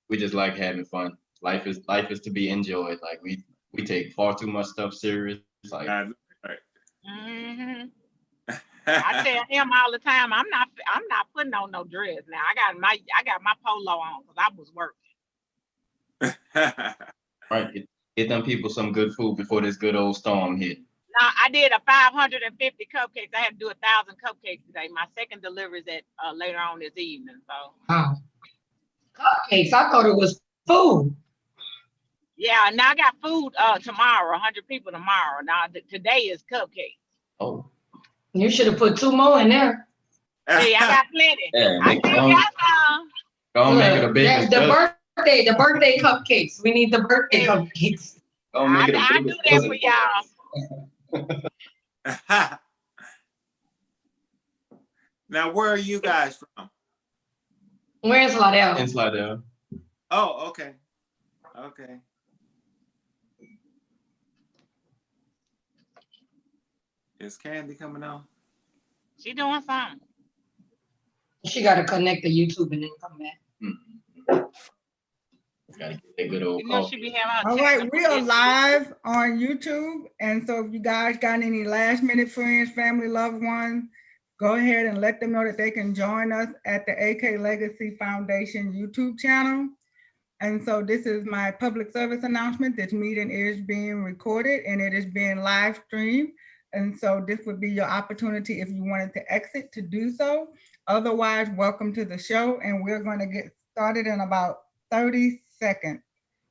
we just like having fun. Life is to be enjoyed. Like we take far too much stuff serious. Like Right. Mm-hmm. I tell him all the time, I'm not putting on no dress now. I got my polo on because I was working. right, get them people some good food before this good old storm hit. Now I did a 550 cupcakes. I had to do 1,000 cupcakes today. My second delivery is at later on this evening. So Wow. Cupcakes. I thought it was food. yeah, now I got food tomorrow. 100 people tomorrow. Now today is cupcakes. Oh, You should have put 2 more in there. Hey, I got plenty. yeah, I still got some. gonna make it a big The birthday cupcakes. We need the birthday cupcakes. Gonna make it a I big do that for y'all. Now, where are you guys from? Where's Slidell? In Slidell. Oh, okay. Okay. Is Candy coming on? She doing something. She got to connect to YouTube and then come back. Gotta get that good old You know coffee. she be having. All right, we are live on YouTube. And so if you guys got any last minute friends, family, loved ones, go ahead and let them know that they can join us at the AK Legacy Foundation YouTube channel. And so this is my public service announcement. This meeting is being recorded and it is being live streamed. And so this would be your opportunity if you wanted to exit to do so. Otherwise, welcome to the show. And we're going to get started in about 30 seconds.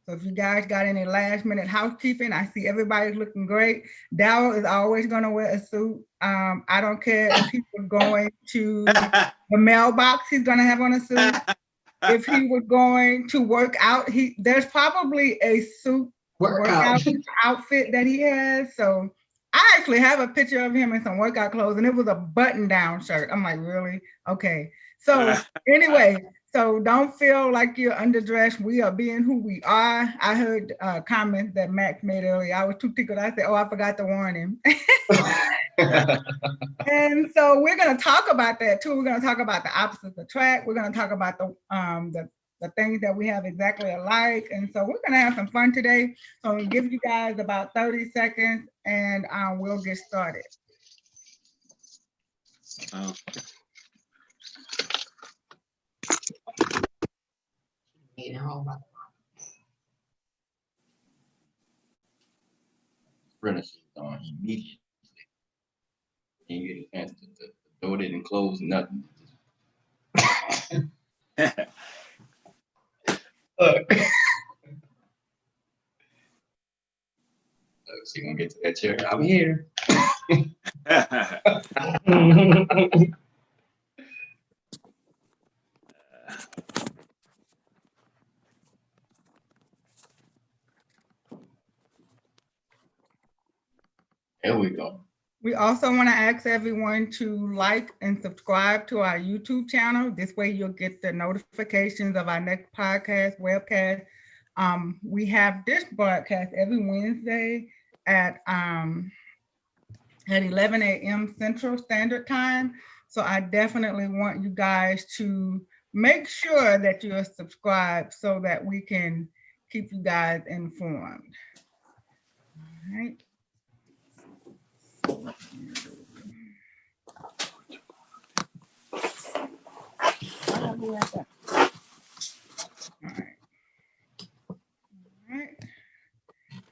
So if you guys got any last minute housekeeping, I see everybody's looking great. Darryl is always going to wear a suit. I don't care if he was going to the mailbox, he's going to have on a suit. If he was going to work out, there's probably a suit workout outfit that he has. So I actually have a picture of him in some workout clothes and it was a button down shirt. I'm like, really? Okay. So anyway, so don't feel like you're underdressed. We are being who we are. I heard a comment that Max made earlier. I was too tickled. I said, oh, I forgot to warn him. And so we're going to talk about that too. We're going to talk about the opposites attract. We're going to talk about the things that we have exactly alike. And so we're going to have some fun today. So I'm going to give you guys about 30 seconds and we'll get started. Okay. Furnace is on immediately. And you get a chance to throw it in and close nothing. So you're gonna get to that chair. I'm here. There we go. We also want to ask everyone to like and subscribe to our YouTube channel. This way you'll get the notifications of our next podcast, webcast. We have this broadcast every Wednesday at 11 a.m. Central Standard Time. So I definitely want you guys to make sure that you're subscribed so that we can keep you guys informed. All right. All right.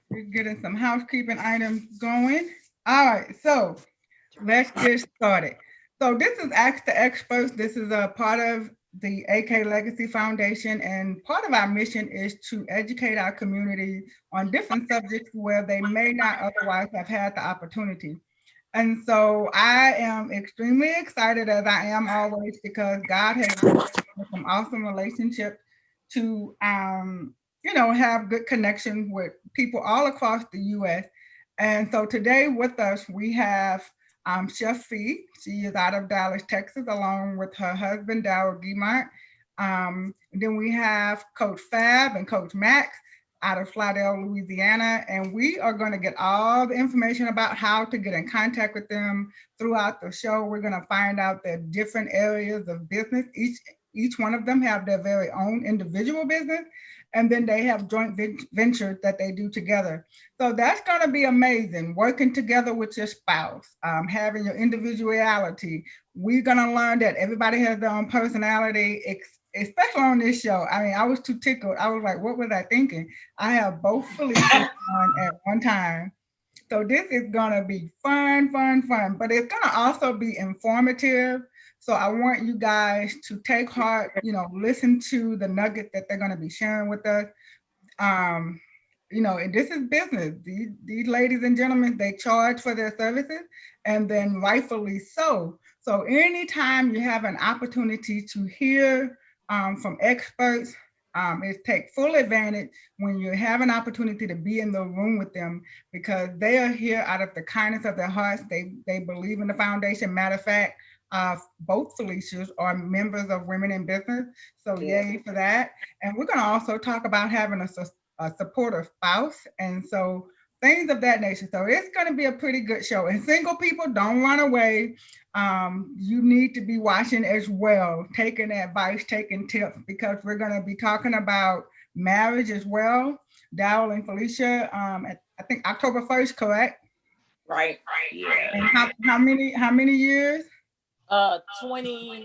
We're getting some housekeeping items going. All right, so let's get started. So this is Ask the Experts. This is a part of the AK Legacy Foundation, and part of our mission is to educate our community on different subjects where they may not otherwise have had the opportunity. And so I am extremely excited, as I am always, because God has some awesome relationships to have good connection with people all across the U.S. And so today with us, we have Chef Fee. She is out of Dallas, Texas, along with her husband, Guimont. Then we have Coach Fab and Coach Max. out of Slidell, Louisiana, and we are going to get all the information about how to get in contact with them throughout the show. We're going to find out the different areas of business. Each one of them have their very own individual business, and then they have joint ventures that they do together. So that's going to be amazing, working together with your spouse, having your individuality. We're going to learn that everybody has their own personality, especially on this show. I mean, I was too tickled. I was like, what was I thinking? I have both Felicia on at one time. So this is gonna be fun, but it's gonna also be informative. So I want you guys to take heart, listen to the nugget that they're gonna be sharing with us. And this is business. These ladies and gentlemen, they charge for their services, and then rightfully so. So anytime you have an opportunity to hear from experts, take full advantage when you have an opportunity to be in the room with them, because they are here out of the kindness of their hearts. They believe in the foundation. Matter of fact, both Felicias are members of Women in Business. So yay for that. And we're going to also talk about having a supportive spouse. And so things of that nature. So it's going to be a pretty good show. And single people, don't run away. You need to be watching as well, taking advice, taking tips, because we're going to be talking about marriage as well. Darrell and Felicia, I think October 1st, correct? Right. Yeah. And how many years? 26.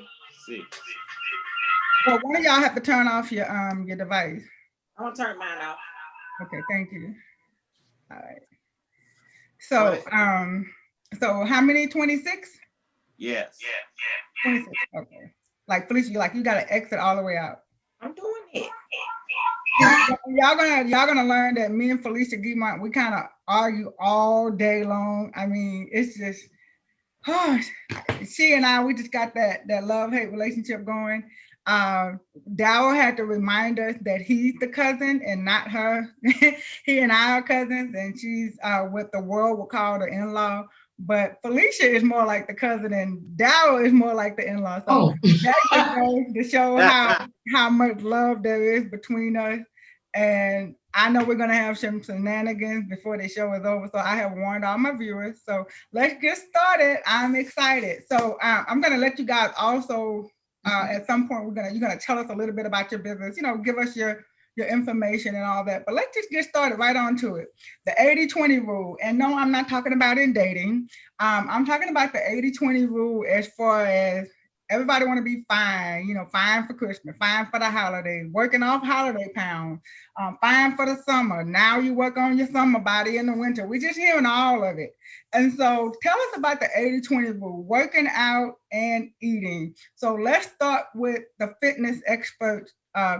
Well, one of y'all have to turn off your device. I'm gonna turn mine off. Okay, thank you. All right. So, so how many? 26? Yes. 26. Okay. Like Felicia, you got to exit all the way out. I'm doing it. Y'all gonna learn that me and Felicia Guimont, we kind of argue all day long. I mean, it's just, she and I, we just got that love-hate relationship going. Darrell had to remind us that he's the cousin and not her. He and I are cousins, and she's what the world would call the in-law. But Felicia is more like the cousin, and Darrell is more like the in-law. So that just goes to show how much love there is between us. And I know we're gonna have some shenanigans before the show is over. So I have warned all my viewers. So let's get started. I'm excited. So I'm gonna let you guys also. At some point, you're gonna tell us a little bit about your business. Give us your information and all that. But let's just get started right on to it. The 80-20 rule. And no, I'm not talking about in dating. I'm talking about the 80-20 rule as far as everybody want to be fine. Fine for Christmas, fine for the holidays, working off holiday pounds, fine for the summer. Now you work on your summer body in the winter. We're just hearing all of it. And so tell us about the 80-20 rule, working out and eating. So let's start with the fitness expert,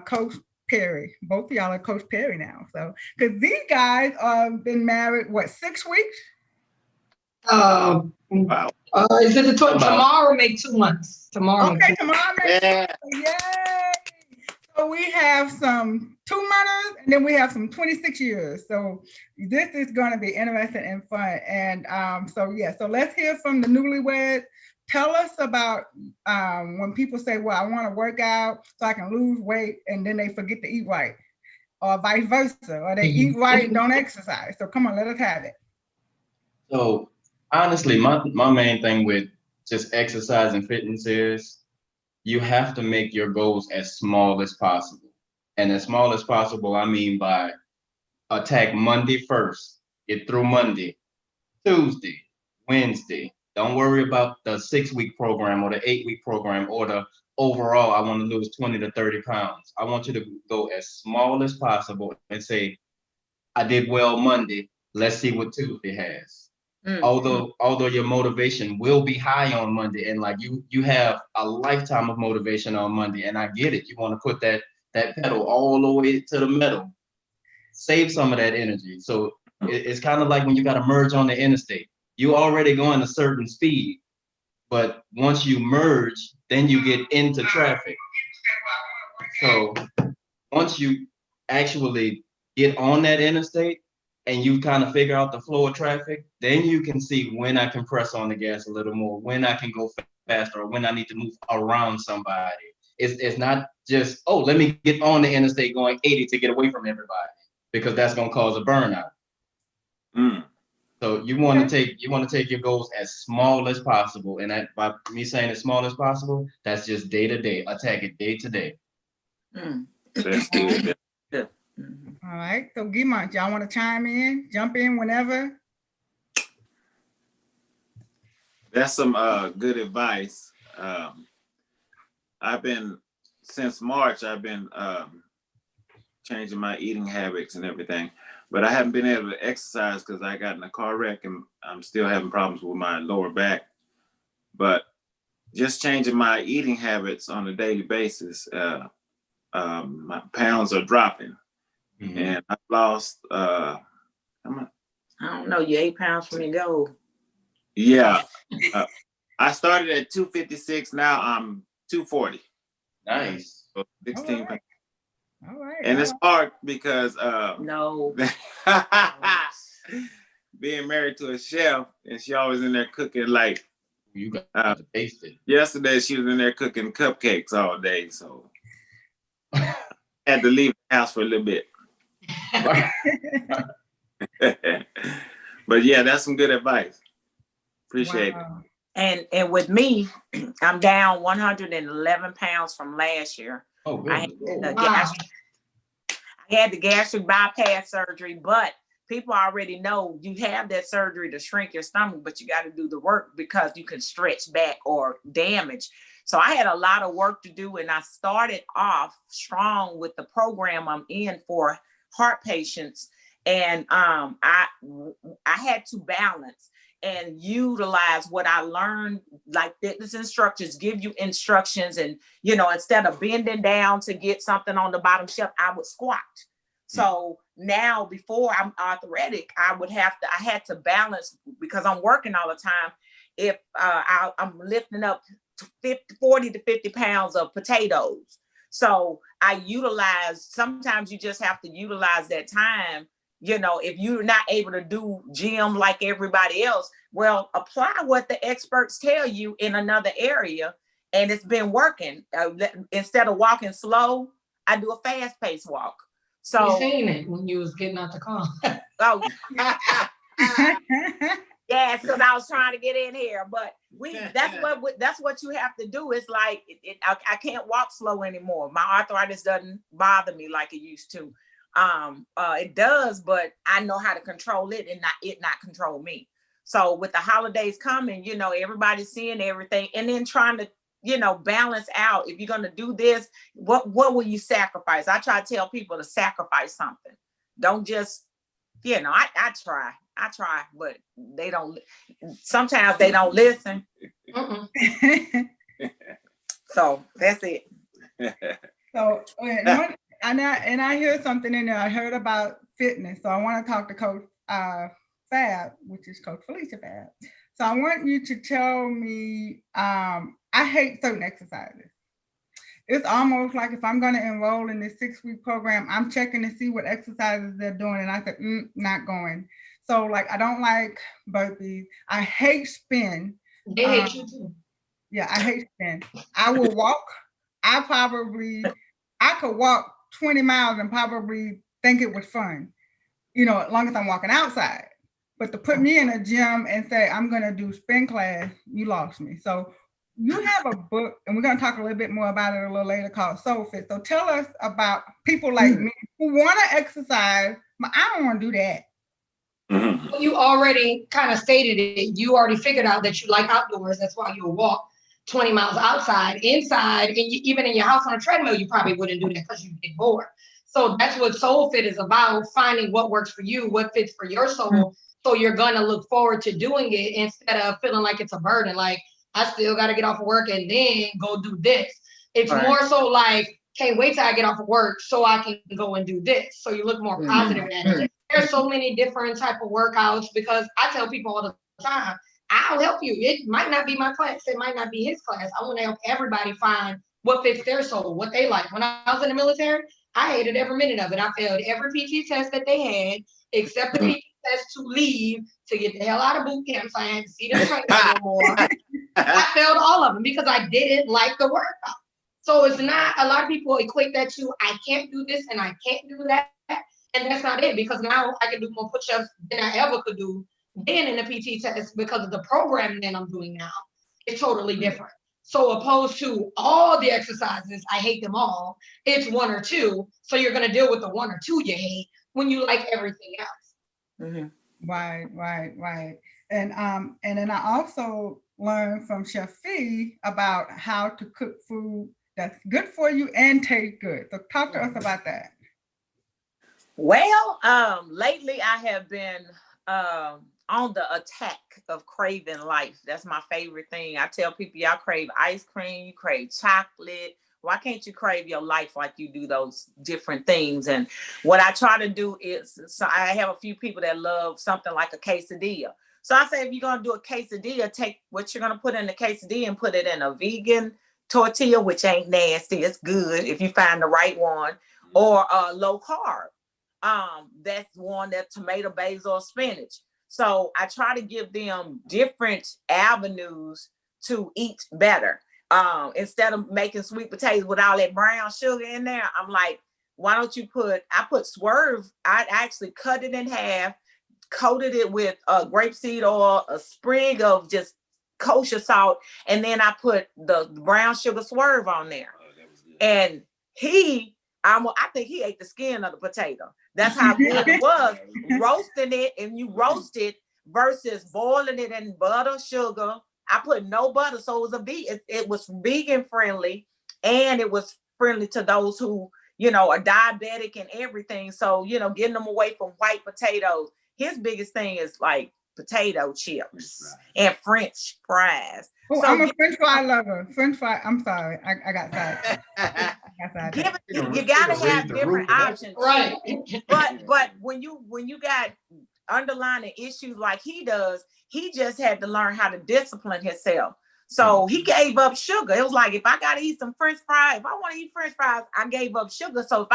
Coach Perry. Both of y'all are Coach Perry now. So, because these guys have been married, 6 weeks? Wow. Is it tomorrow make 2 months? Tomorrow. Okay, tomorrow makes Yeah. yay! So we have some 2-monters, and then we have some 26 years. So this is going to be interesting and fun. And so let's hear from the newlyweds. Tell us about when people say, well, I want to work out so I can lose weight, and then they forget to eat right, or vice versa, or they eat right and don't exercise. So come on, let us have it. So honestly, my main thing with just exercise and fitness is you have to make your goals as small as possible. And as small as possible, I mean by attack Monday first, get through Monday, Tuesday, Wednesday. Don't worry about the 6-week program or the 8-week program or the overall, I want to lose 20 to 30 pounds. I want you to go as small as possible and say, I did well Monday. Let's see what Tuesday has. Although your motivation will be high on Monday, and you have a lifetime of motivation on Monday, and I get it. You want to put that pedal all the way to the metal. Save some of that energy. So it's kind of like when you got to merge on the interstate. You already going a certain speed, but once you merge, then you get into traffic. So once you actually get on that interstate, and you kind of figure out the flow of traffic, then you can see when I can press on the gas a little more, when I can go faster, or when I need to move around somebody. It's not just, let me get on the interstate going 80 to get away from everybody. because that's gonna cause a burnout. Mm. So you want to take your goals as small as possible, and that by me saying as small as possible, that's just day to day. Attack it day to day. That's good. All right, so Guimont, y'all want to chime in, jump in whenever? That's some good advice. Since March, I've been changing my eating habits and everything, but I haven't been able to exercise because I got in a car wreck and I'm still having problems with my lower back. But just changing my eating habits on a daily basis, my pounds are dropping. Mhm. And I've lost, I don't know, you 8 pounds from your goal. yeah. I started at 256, now I'm 240. Nice. So 16 pounds. All right. And it's hard because No. being married to a chef, and she always in there cooking. Like You got to taste it. yesterday, she was in there cooking cupcakes all day, so I had to leave the house for a little bit. But yeah, that's some good advice. Appreciate Wow. And with me, I'm down 111 pounds from last year. Oh, I good. had the gastric bypass surgery, but people already know you have that surgery to shrink your stomach, but you got to do the work because you can stretch back or damage. So I had a lot of work to do, and I started off strong with the program I'm in for heart patients. And I had to balance and utilize what I learned, like fitness instructors give you instructions, and instead of bending down to get something on the bottom shelf, I would squat. So now, before I'm arthritic, I had to balance because I'm working all the time. If I'm lifting up 40 to 50 pounds of potatoes. So I sometimes you just have to utilize that time. If you're not able to do gym like everybody else, well, apply what the experts tell you in another area. And it's been working. Instead of walking slow, I do a fast-paced walk. So You seen it when you was getting out the car. oh, yes, because I was trying to get in here, but that's what you have to do. It's like I can't walk slow anymore. My arthritis doesn't bother me like it used to. It does, but I know how to control it and not control me. So with the holidays coming, everybody's seeing everything, and then trying to balance out. If you're going to do this, what will you sacrifice? I try to tell people to sacrifice something. Don't just, I try, but sometimes they don't listen. So that's it. So, and I hear something in there. I heard about fitness. So I want to talk to Coach Fab, which is Coach Felicia Fab. So I want you to tell me, I hate certain exercises. It's almost like if I'm going to enroll in this 6-week program, I'm checking to see what exercises they're doing. And I said, not going. So like, I don't like burpees. I hate spin. They hate you too. Yeah, I hate spin. I will walk. I could walk 20 miles and probably think it was fun, as long as I'm walking outside. But to put me in a gym and say, I'm going to do spin class, you lost me. So you have a book, and we're going to talk a little bit more about it a little later, called Soul Fit. So tell us about people like me who want to exercise, but I don't want to do that. Mm-hmm. You already kind of stated it. You already figured out that you like outdoors. That's why you'll walk 20 miles outside. Inside, and even in your house on a treadmill, you probably wouldn't do that because you get bored. So that's what Soul Fit is about, finding what works for you, what fits for your soul. So you're going to look forward to doing it instead of feeling like it's a burden. Like, I still got to get off of work and then go do this. It's more so like, can't wait till I get off of work so I can go and do this. So you look more positive at it. There's so many different type of workouts, because I tell people all the time, I'll help you. It might not be my class. It might not be his class. I want to help everybody find what fits their soul, what they like. When I was in the military, I hated every minute of it. I failed every PT test that they had, except the PT test to leave, to get the hell out of boot camp. So I had to see them train no more. I failed all of them because I didn't like the workout. So it's not, a lot of people equate that to, I can't do this and I can't do that. And that's not it, because now I can do more push-ups than I ever could do then in the PT test, because of the programming that I'm doing now. It's totally different. So opposed to all the exercises, I hate them all. It's one or two. So you're gonna deal with the one or two you hate when you like everything else. Right. And then I also learned from Chef Fee about how to cook food that's good for you and taste good. So talk to us about that. Well, lately I have been on the attack of craving life. That's my favorite thing. I tell people, y'all crave ice cream, you crave chocolate. Why can't you crave your life like you do those different things? And what I try to do is, so I have a few people that love something like a quesadilla. So I say, if you're going to do a quesadilla, take what you're going to put in the quesadilla and put it in a vegan tortilla, which ain't nasty. It's good if you find the right one, or low carb. That's one that's tomato, basil, or spinach. So I try to give them different avenues to eat better. Instead of making sweet potatoes with all that brown sugar in there, I'm like, why don't you I put swerve. I actually cut it in half, coated it with grapeseed oil, a sprig of just kosher salt, and then I put the brown sugar swerve on there. And I think he ate the skin of the potato. That's how good it was. Roasting it, and you roast it versus boiling it in butter, sugar. I put no butter, so it was vegan friendly, and it was friendly to those who, are diabetic and everything. So, getting them away from white potatoes. His biggest thing is like potato chips and French fries. Oh, so I'm a French fry lover. French fry. I'm sorry, I got that. You gotta have different options, right? But when you got underlying issues like he does, he just had to learn how to discipline himself. So he gave up sugar. It was like, if I gotta eat some French fries, if I want to eat French fries, I gave up sugar. So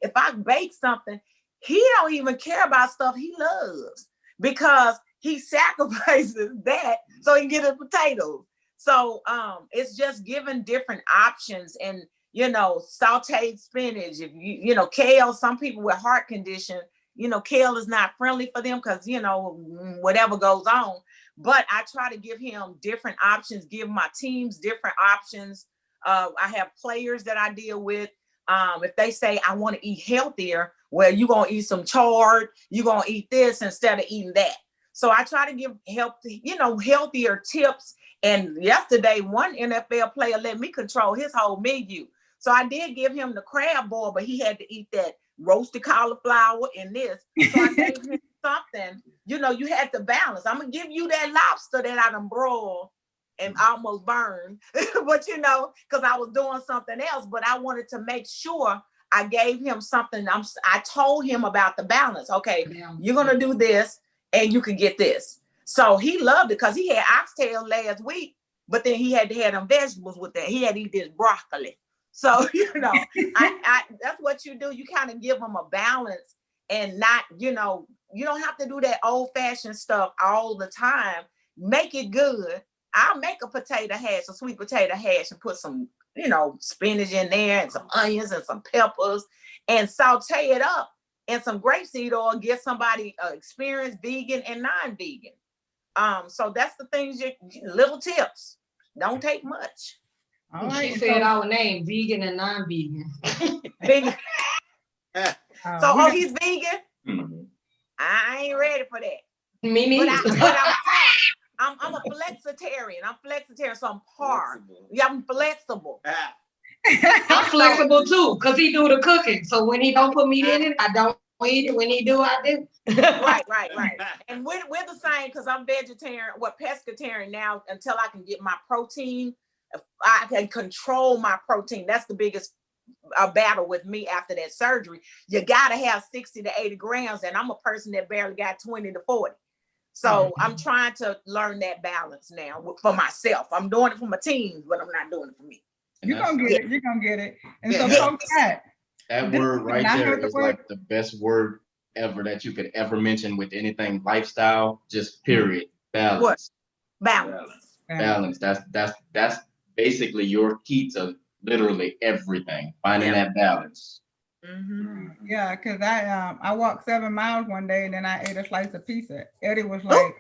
if I bake something, he don't even care about stuff he loves, because he sacrifices that so he can get his potatoes. So it's just giving different options, and sauteed spinach. If kale, some people with heart condition, kale is not friendly for them because whatever goes on. But I try to give him different options, give my teams different options. I have players that I deal with. If they say, I want to eat healthier, well, you're going to eat some chard, you're going to eat this instead of eating that. So I try to give healthier tips. And yesterday, one NFL player let me control his whole menu. So I did give him the crab boil, but he had to eat that roasted cauliflower and this. So I gave him something, you had to balance. I'm going to give you that lobster that I done broiled and almost burned, but because I was doing something else, but I wanted to make sure I gave him something. I told him about the balance. Okay, you're going to do this and you can get this. So he loved it because he had oxtail last week, but then he had to have them vegetables with that. He had to eat this broccoli. So, that's what you do. You kind of give them a balance and not, you don't have to do that old fashioned stuff all the time. Make it good. I'll make a potato hash, a sweet potato hash, and put some, spinach in there and some onions and some peppers and saute it up in some grapeseed oil. Get somebody experienced vegan and non-vegan. So that's the things, little tips. Don't take much. All right. She said our name, vegan and non-vegan. Vegan. He's vegan? Mm-hmm. I ain't ready for that. Me neither. But I'm a flexitarian. So I'm par. Yeah, I'm flexible. I'm flexible too, because he do the cooking. So when he don't put meat in it, I don't eat it. When he do, I do. Right. And we're the same, because I'm vegetarian, pescatarian now, until I can get my protein. I can control my protein. That's the biggest battle with me after that surgery. You got to have 60 to 80 grams, and I'm a person that barely got 20 to 40. So I'm trying to learn that balance now for myself. I'm doing it for my teams, but I'm not doing it for me. You're going to get it. You're going to get it. And so that word right there is like the best word ever that you could ever mention with anything lifestyle, just period. Balance. What? Balance. That's basically your key to literally everything. Finding that balance. Mhm. Yeah, because I walked 7 miles one day and then I ate a slice of pizza. Eddie was like,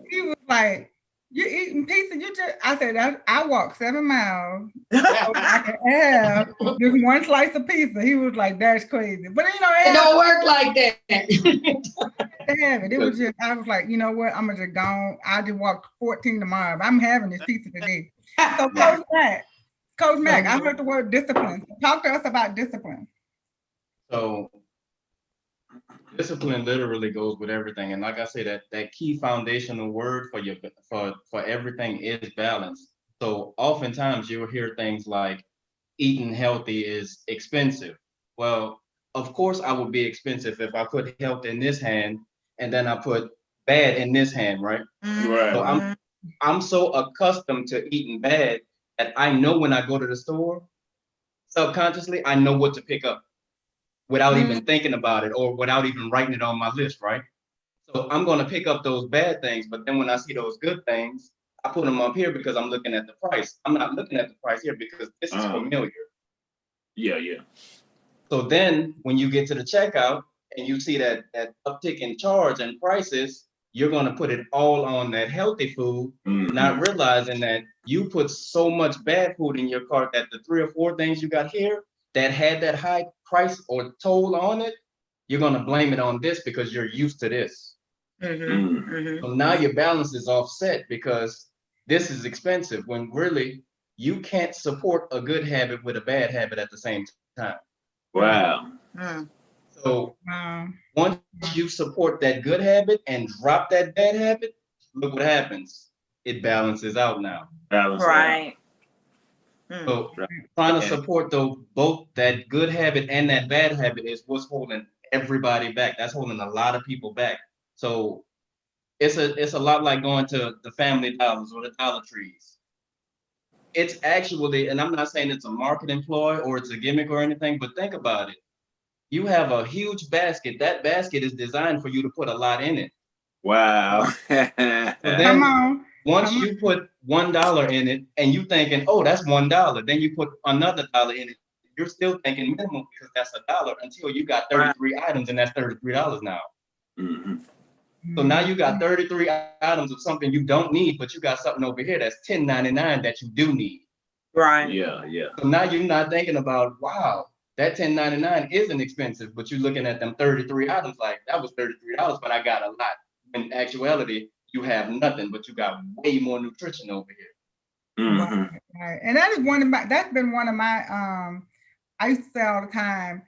he was like, "You eating pizza? You just," I said, I walked 7 miles so I can have just one slice of pizza. He was like, "That's crazy." But you know, It don't work like that. to have it. It was just, I was like, you know what? I'm gonna just go. I just walked 14 tomorrow. I'm having this pizza today. So Coach Mac, I heard the word discipline. Talk to us about discipline. So discipline literally goes with everything. And like I say, that key foundational word for everything is balance. So oftentimes you'll hear things like eating healthy is expensive. Well, of course I would be expensive if I put health in this hand and then I put bad in this hand, right? Right. So I'm so accustomed to eating bad that I know when I go to the store, subconsciously, I know what to pick up without even thinking about it or without even writing it on my list, right? So I'm going to pick up those bad things, but then when I see those good things, I put them up here because I'm looking at the price. I'm not looking at the price here because this is familiar. Yeah. So then when you get to the checkout and you see that uptick in charge and prices, you're going to put it all on that healthy food, not realizing that you put so much bad food in your cart that the 3 or 4 things you got here that had that high price or toll on it, you're going to blame it on this because you're used to this. So now your balance is offset because this is expensive when really you can't support a good habit with a bad habit at the same time. Wow. So once you support that good habit and drop that bad habit, look what happens. It balances out now. Right. So trying to support both that good habit and that bad habit is what's holding everybody back. That's holding a lot of people back. So it's a lot like going to the Family Dollars or the Dollar Trees. It's actually, and I'm not saying it's a marketing ploy or it's a gimmick or anything, but think about it. You have a huge basket. That basket is designed for you to put a lot in it. Wow. So then once you put $1 in it and you thinking, oh, that's $1, then you put another dollar in it. You're still thinking minimum because that's $1 until you got 33 items and that's $33 now. So now you got 33 items of something you don't need, but you got something over here that's $10.99 that you do need. Right. Yeah. So now you're not thinking about, wow, that $10.99 isn't expensive, but you're looking at them 33 items like that was $33, but I got a lot. In actuality, you have nothing, but you got way more nutrition over here. Right. And that's been one of my I used to say all the time,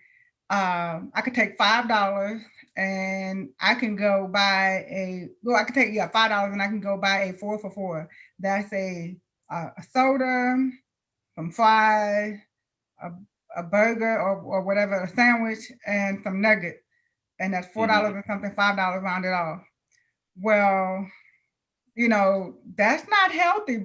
I could take $5 and I can go buy I could take $5 and I can go buy a 4 for $4. That's a soda, some fries, a burger or whatever, a sandwich, and some nuggets. And that's $4 or something, $5 rounded off. Well, you know, that's not healthy,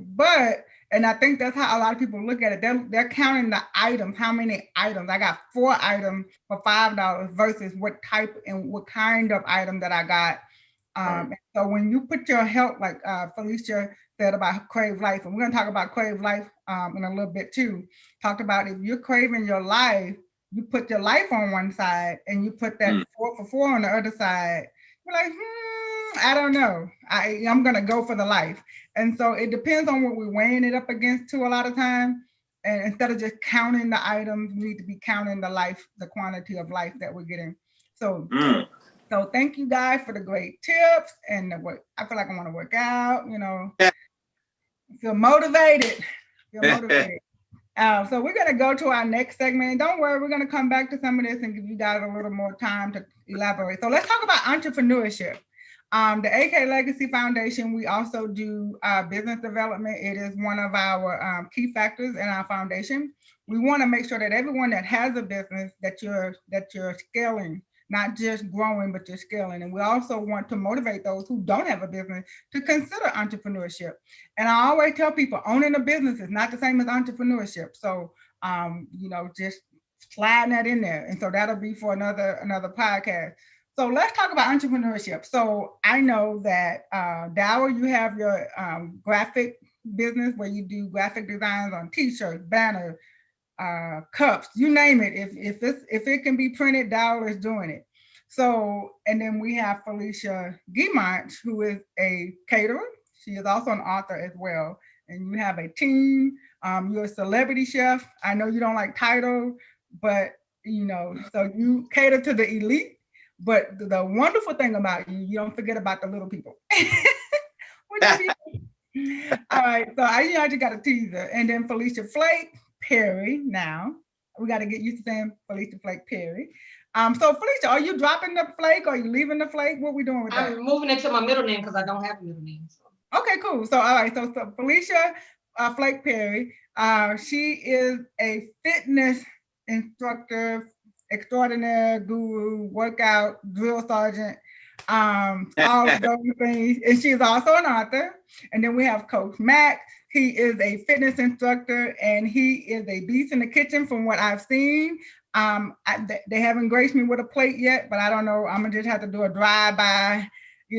and I think that's how a lot of people look at it. They're counting the items, how many items. I got 4 items for $5 versus what type and what kind of item that I got. So when you put your health, like Felicia said about Crave Life, and we're going to talk about Crave Life in a little bit too. Talked about if you're craving your life, you put your life on one side and you put that 4 for $4 on the other side. You're like, I don't know. I'm going to go for the life. And so it depends on what we're weighing it up against too a lot of time. And instead of just counting the items, we need to be counting the quantity of life that we're getting. So thank you guys for the great tips and I feel like I want to work out, you know, feel motivated. So we're going to go to our next segment. And don't worry, we're going to come back to some of this and give you guys a little more time to elaborate. So let's talk about entrepreneurship. The AK Legacy Foundation, we also do business development. It is one of our key factors in our foundation. We want to make sure that everyone that has a business that you're scaling, not just growing, but you're scaling. And we also want to motivate those who don't have a business to consider entrepreneurship. And I always tell people owning a business is not the same as entrepreneurship. So, you know, just sliding that in there. And so that'll be for another podcast. So let's talk about entrepreneurship. So I know that Dower, you have your graphic business where you do graphic designs on t-shirts, banners, cups, you name it. If it can be printed, Dow is doing it. So, and then we have Felicia Guimont, who is a caterer. She is also an author as well. And you have a team. You're a celebrity chef. I know you don't like title, but so you cater to the elite. But the wonderful thing about you, you don't forget about the little people. All right, so I just got a teaser. And then Felicia Flake Perry. Now we got to get used to saying Felicia Flake Perry. So Felicia, are you dropping the flake? Are you leaving the flake? What are we doing with that? I'm moving it to my middle name because I don't have a middle name. So. Okay, cool. So all right, so Felicia Flake Perry, she is a fitness instructor, extraordinaire, guru, workout, drill sergeant, all of those things. And she's also an author. And then we have Coach Mac. He is a fitness instructor and he is a beast in the kitchen from what I've seen. They haven't graced me with a plate yet, but I don't know. I'm gonna just have to do a drive-by.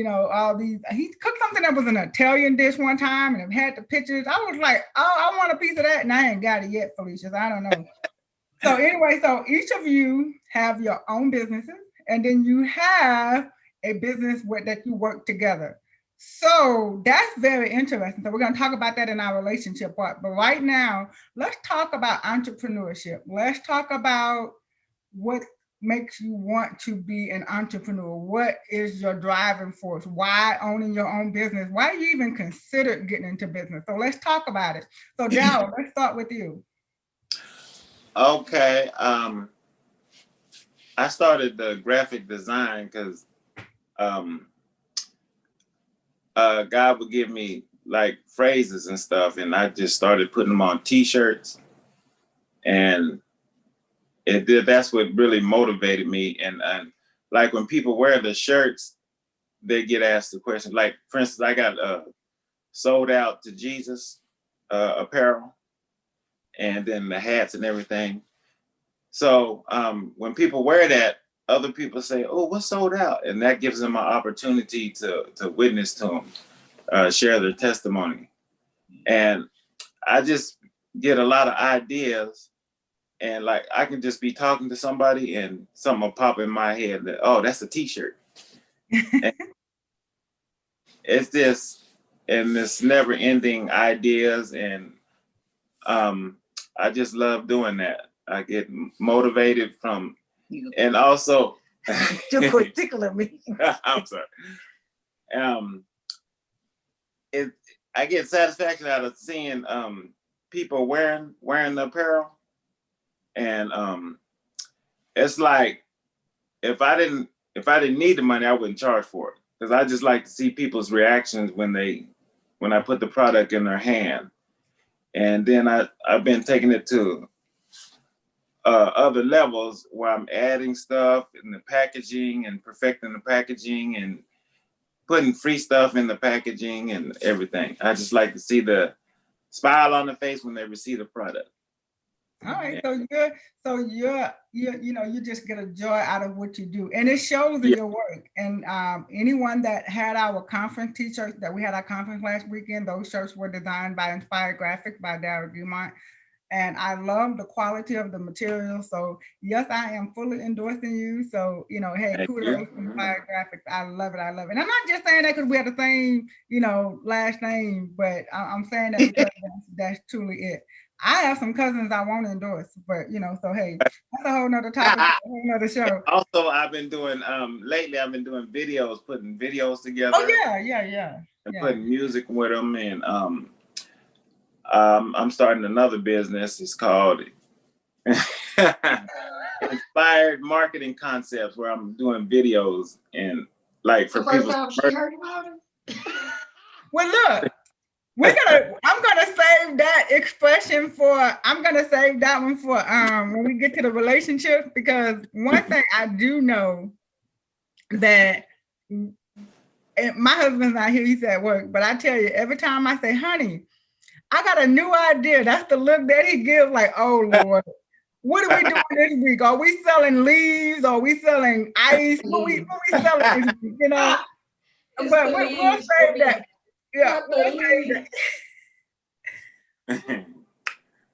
All these. He cooked something that was an Italian dish one time and had the pictures. I was like, oh, I want a piece of that, and I ain't got it yet, Felicia. So I don't know. So anyway, so each of you have your own businesses, and then you have a business that you work together. So that's very interesting. So we're going to talk about that in our relationship part. But right now, let's talk about entrepreneurship. Let's talk about what makes you want to be an entrepreneur. What is your driving force? Why owning your own business? Why you even considered getting into business? So let's talk about it. So Darryl, let's start with you. Okay. I started the graphic design because God would give me like phrases and stuff, and I just started putting them on T-shirts, and that's what really motivated me. And like when people wear the shirts, they get asked the question. Like for instance, I got sold out to Jesus apparel, and then the hats and everything. So when people wear that, other people say, "Oh, what's sold out?" And that gives them an opportunity to witness to them, share their testimony. And I just get a lot of ideas, and like I can just be talking to somebody, and something will pop in my head that, "Oh, that's a T-shirt." It's this never-ending ideas, and I just love doing that. I get motivated from. And also, you quit tickling me. I'm sorry. I get satisfaction out of seeing people wearing the apparel, and it's like if I didn't need the money, I wouldn't charge for it, because I just like to see people's reactions when I put the product in their hand, and then I've been taking it to other levels where I'm adding stuff in the packaging and perfecting the packaging and putting free stuff in the packaging and everything. I just like to see the smile on the face when they receive the product. All right, so you just get a joy out of what you do, and it shows in your work. And anyone that had our conference T-shirts that we had our conference last weekend, those shirts were designed by Inspired Graphics by Darryl Guimont. And I love the quality of the material. So yes, I am fully endorsing you. So, hey, kudos to Inspired Graphics. I love it. And I'm not just saying that because we have the same, last name, but I'm saying that because that's truly it. I have some cousins I won't endorse, but so hey, that's a whole nother topic, a whole nother show. Also, I've been doing lately. I've been doing videos, putting videos together. Oh yeah. And putting music with them, and I'm starting another business. It's called Inspired Marketing Concepts, where I'm doing videos and like for people. She heard about it. Well, look. I'm gonna save that expression I'm gonna save that one for when we get to the relationship, because one thing I do know that my husband's not here, he's at work, but I tell you, every time I say, honey, I got a new idea, that's the look that he gives, like, oh Lord, what are we doing this week? Are we selling leaves? Are we selling ice? What we selling this week, But we'll save that. Yeah,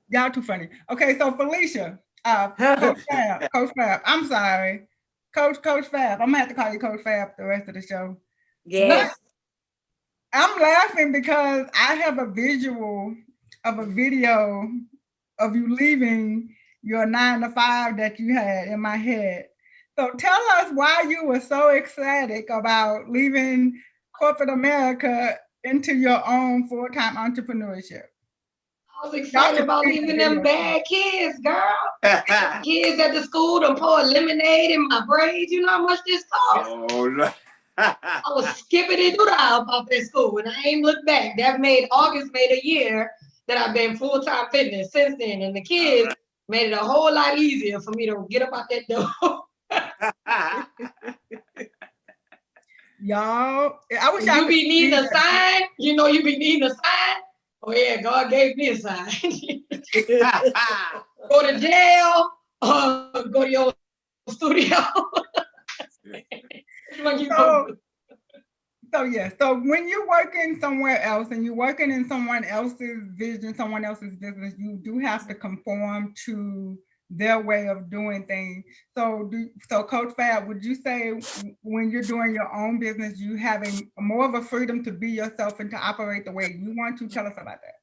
Y'all too funny. Okay, so Felicia, Coach Fab. I'm sorry, Coach Fab. I'm gonna have to call you Coach Fab the rest of the show. Yes. I'm laughing because I have a visual of a video of you leaving your 9 to 5 that you had in my head. So tell us why you were so ecstatic about leaving corporate America into your own full-time entrepreneurship. I was excited about leaving them bad kids, girl. Kids at the school to pour lemonade in my braids. You know how much this costs? Oh, no. I was skipping it through the house off at school, and I ain't looked back. August made a year that I've been full-time fitness since then, and the kids made it a whole lot easier for me to get up out that door. Y'all, I wish you be needing a sign. You know you be needing a sign. Oh yeah, God gave me a sign. Go to jail or go to your studio. So when you're working somewhere else and you're working in someone else's vision, someone else's business, you do have to conform to their way of doing things. So Coach Fab, would you say when you're doing your own business, you having more of a freedom to be yourself and to operate the way you want to? Tell us about that.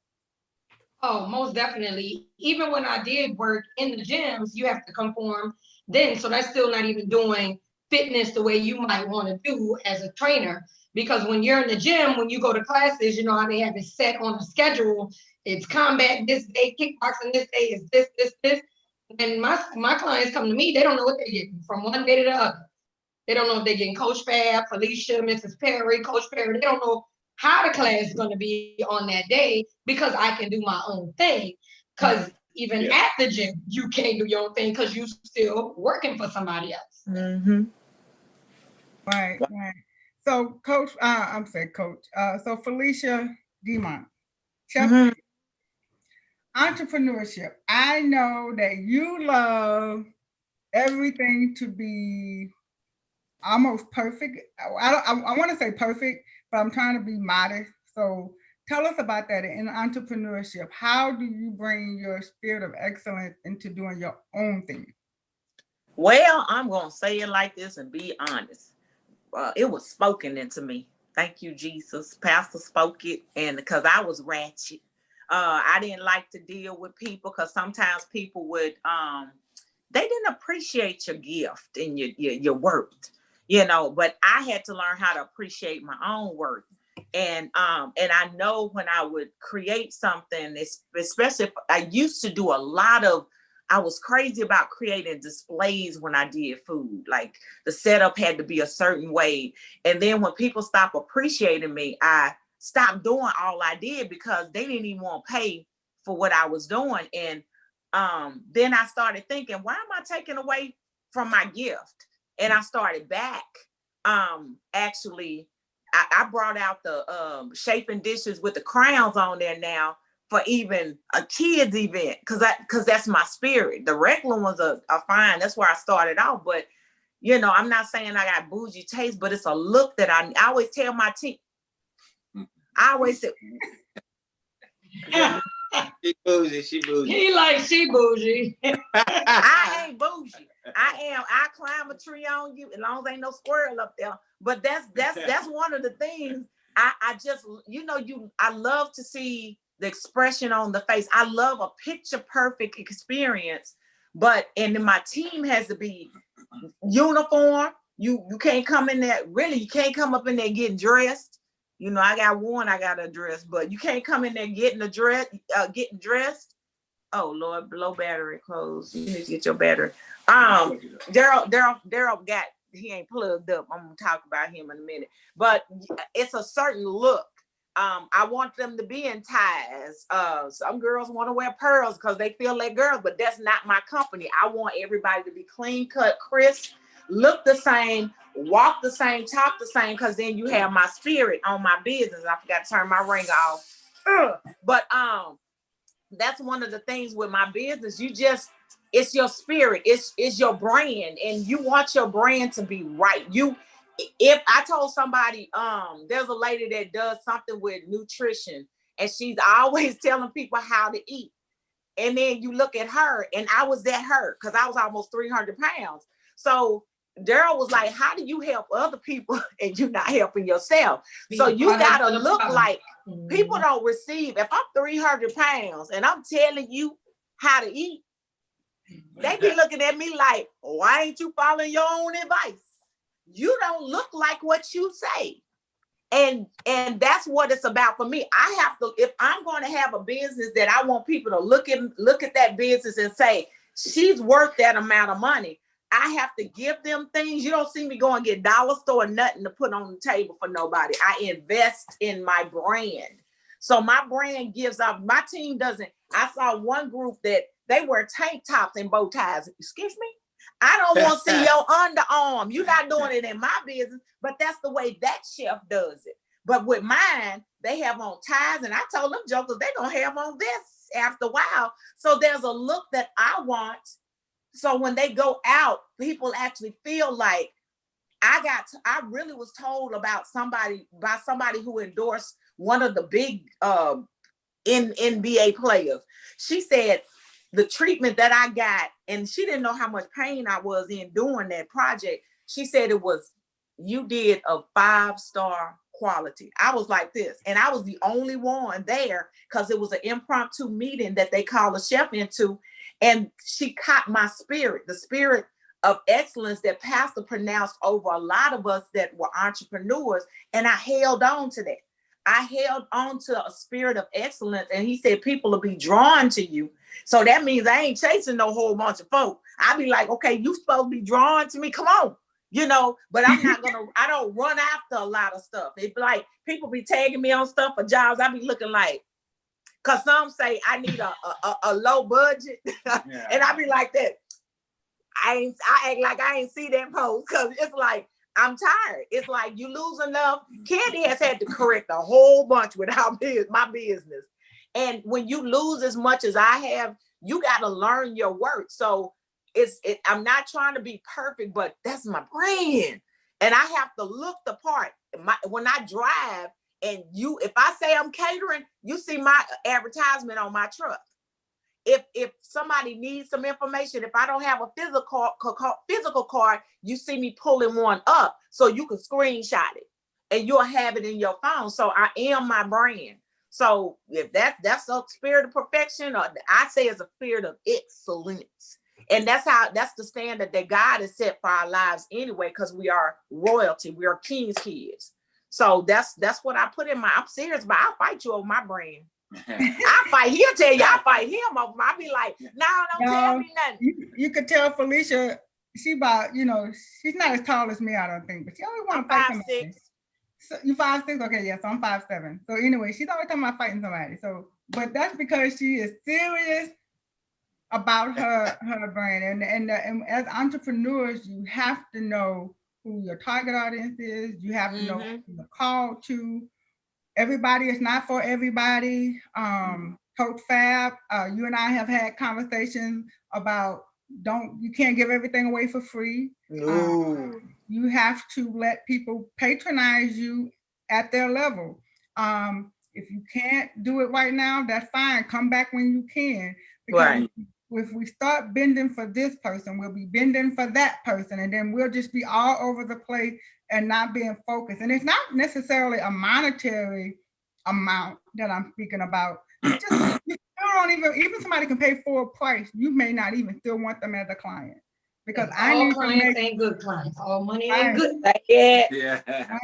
Oh, most definitely. Even when I did work in the gyms, you have to conform then. So that's still not even doing fitness the way you might want to do as a trainer. Because when you're in the gym, when you go to classes, you know how they have it set on a schedule. It's combat this day, kickboxing this day, is this. And my clients come to me, they don't know what they're getting from one day to the other. They don't know if they're getting Coach Fab, Felicia, Mrs. Perry, Coach Perry. They don't know how the class is going to be on that day because I can do my own thing. Because even at the gym, you can't do your own thing because you're still working for somebody else. Mm-hmm. Right. So Coach, so Felicia Guimont, entrepreneurship. I know that you love everything to be almost perfect. I want to say perfect, but I'm trying to be modest. So tell us about that in entrepreneurship. How do you bring your spirit of excellence into doing your own thing? Well, I'm going to say it like this and be honest. It was spoken into me. Thank you, Jesus. Pastor spoke it, and because I was ratchet. I didn't like to deal with people because sometimes people would, they didn't appreciate your gift and your worth, you know, but I had to learn how to appreciate my own worth. And I know when I would create something, especially if I used to do a lot of, I was crazy about creating displays when I did food. Like the setup had to be a certain way. And then when people stopped appreciating me, I stopped doing all I did because they didn't even want to pay for what I was doing. And then I started thinking, why am I taking away from my gift? And I started back. Actually, I brought out the chafing dishes with the crowns on there now for even a kids event, because that's my spirit. The regular ones are fine. That's where I started off. But you know, I'm not saying I got bougie taste, but it's a look that I always tell my team. I always say, she bougie. He like she bougie. I ain't bougie. I climb a tree on you as long as ain't no squirrel up there. But that's one of the things I just, you know, I love to see the expression on the face. I love a picture perfect experience, and then my team has to be uniform. You can't come in there, really, you can't come up in there getting dressed. You know, I got a dress, but you can't come in there getting dressed. Oh Lord, low battery clothes. You need to get your battery. Daryl he ain't plugged up. I'm gonna talk about him in a minute. But it's a certain look. I want them to be in ties. Some girls want to wear pearls because they feel like girls, but that's not my company. I want everybody to be clean cut, crisp, look the same, walk the same, talk the same, because then you have my spirit on my business. I forgot to turn my ring off. But that's one of the things with my business. It's your spirit, it's your brand, and you want your brand to be right. If I told somebody, there's a lady that does something with nutrition, and she's always telling people how to eat. And then you look at her, and I was that hurt because I was almost 300 pounds. So Daryl was like, how do you help other people and you're not helping yourself? So you gotta look like people don't receive. If I'm 300 pounds and I'm telling you how to eat, they be looking at me like, why ain't you following your own advice? You don't look like what you say. And that's what it's about for me. I have to, if I'm going to have a business that I want people to look at that business and say, she's worth that amount of money, I have to give them things. You don't see me go and get dollar store nothing to put on the table for nobody. I invest in my brand. So my brand gives up. My team doesn't. I saw one group that they wear tank tops and bow ties. Excuse me? I don't want to see your underarm. You're not doing it in my business, but that's the way that chef does it. But with mine, they have on ties, and I told them jokers they're going to have on this after a while. So there's a look that I want. So when they go out, people actually feel like I really was told about somebody who endorsed one of the big NBA players. She said the treatment that I got, and she didn't know how much pain I was in doing that project. She said it was, you did a 5-star quality. I was like this, and I was the only one there because it was an impromptu meeting that they called a chef into, and she caught my spirit, the spirit of excellence that Pastor pronounced over a lot of us that were entrepreneurs, and I held on to that. I held on to a spirit of excellence, and he said people will be drawn to you. So that means I ain't chasing no whole bunch of folk. I be like, okay, you supposed to be drawn to me. Come on, but I'm not I don't run after a lot of stuff. It's like people be tagging me on stuff for jobs. I be looking like, cause some say I need a low budget. Yeah. And I be like that. I act like I ain't see that post because it's like, I'm tired. It's like you lose enough. Candy has had to correct a whole bunch without my business. And when you lose as much as I have, you got to learn your worth. So I'm not trying to be perfect, but that's my brand. And I have to look the part. When I drive, and if I say I'm catering, you see my advertisement on my truck. If somebody needs some information, if I don't have a physical card, you see me pulling one up so you can screenshot it and you'll have it in your phone. So I am my brand. So if that's a spirit of perfection, or I say it's a spirit of excellence. And that's the standard that God has set for our lives anyway, because we are royalty, we are king's kids. So that's what I put in I'm serious, but I'll fight you over my brand. I fight. He'll tell you I fight him over. I be like, no, don't tell me nothing. You could tell Felicia, she's not as tall as me, I don't think, but she always want to fight somebody. 5'6". So you 5'6"? Okay, yes, I'm 5'7". So anyway, she's always talking about fighting somebody. So, but that's because she is serious about her brand. And as entrepreneurs, you have to know who your target audience is. You have to know who you're called to. Everybody is not for everybody. Coach Fab, you and I have had conversations about you can't give everything away for free. No. You have to let people patronize you at their level. If you can't do it right now, that's fine. Come back when you can. Because if we start bending for this person, we'll be bending for that person, and then we'll just be all over the place and not being focused. And it's not necessarily a monetary amount that I'm speaking about. It's just, you don't even somebody can pay full price. You may not even still want them as a client. Because all clients ain't good clients. All money ain't good. Yeah.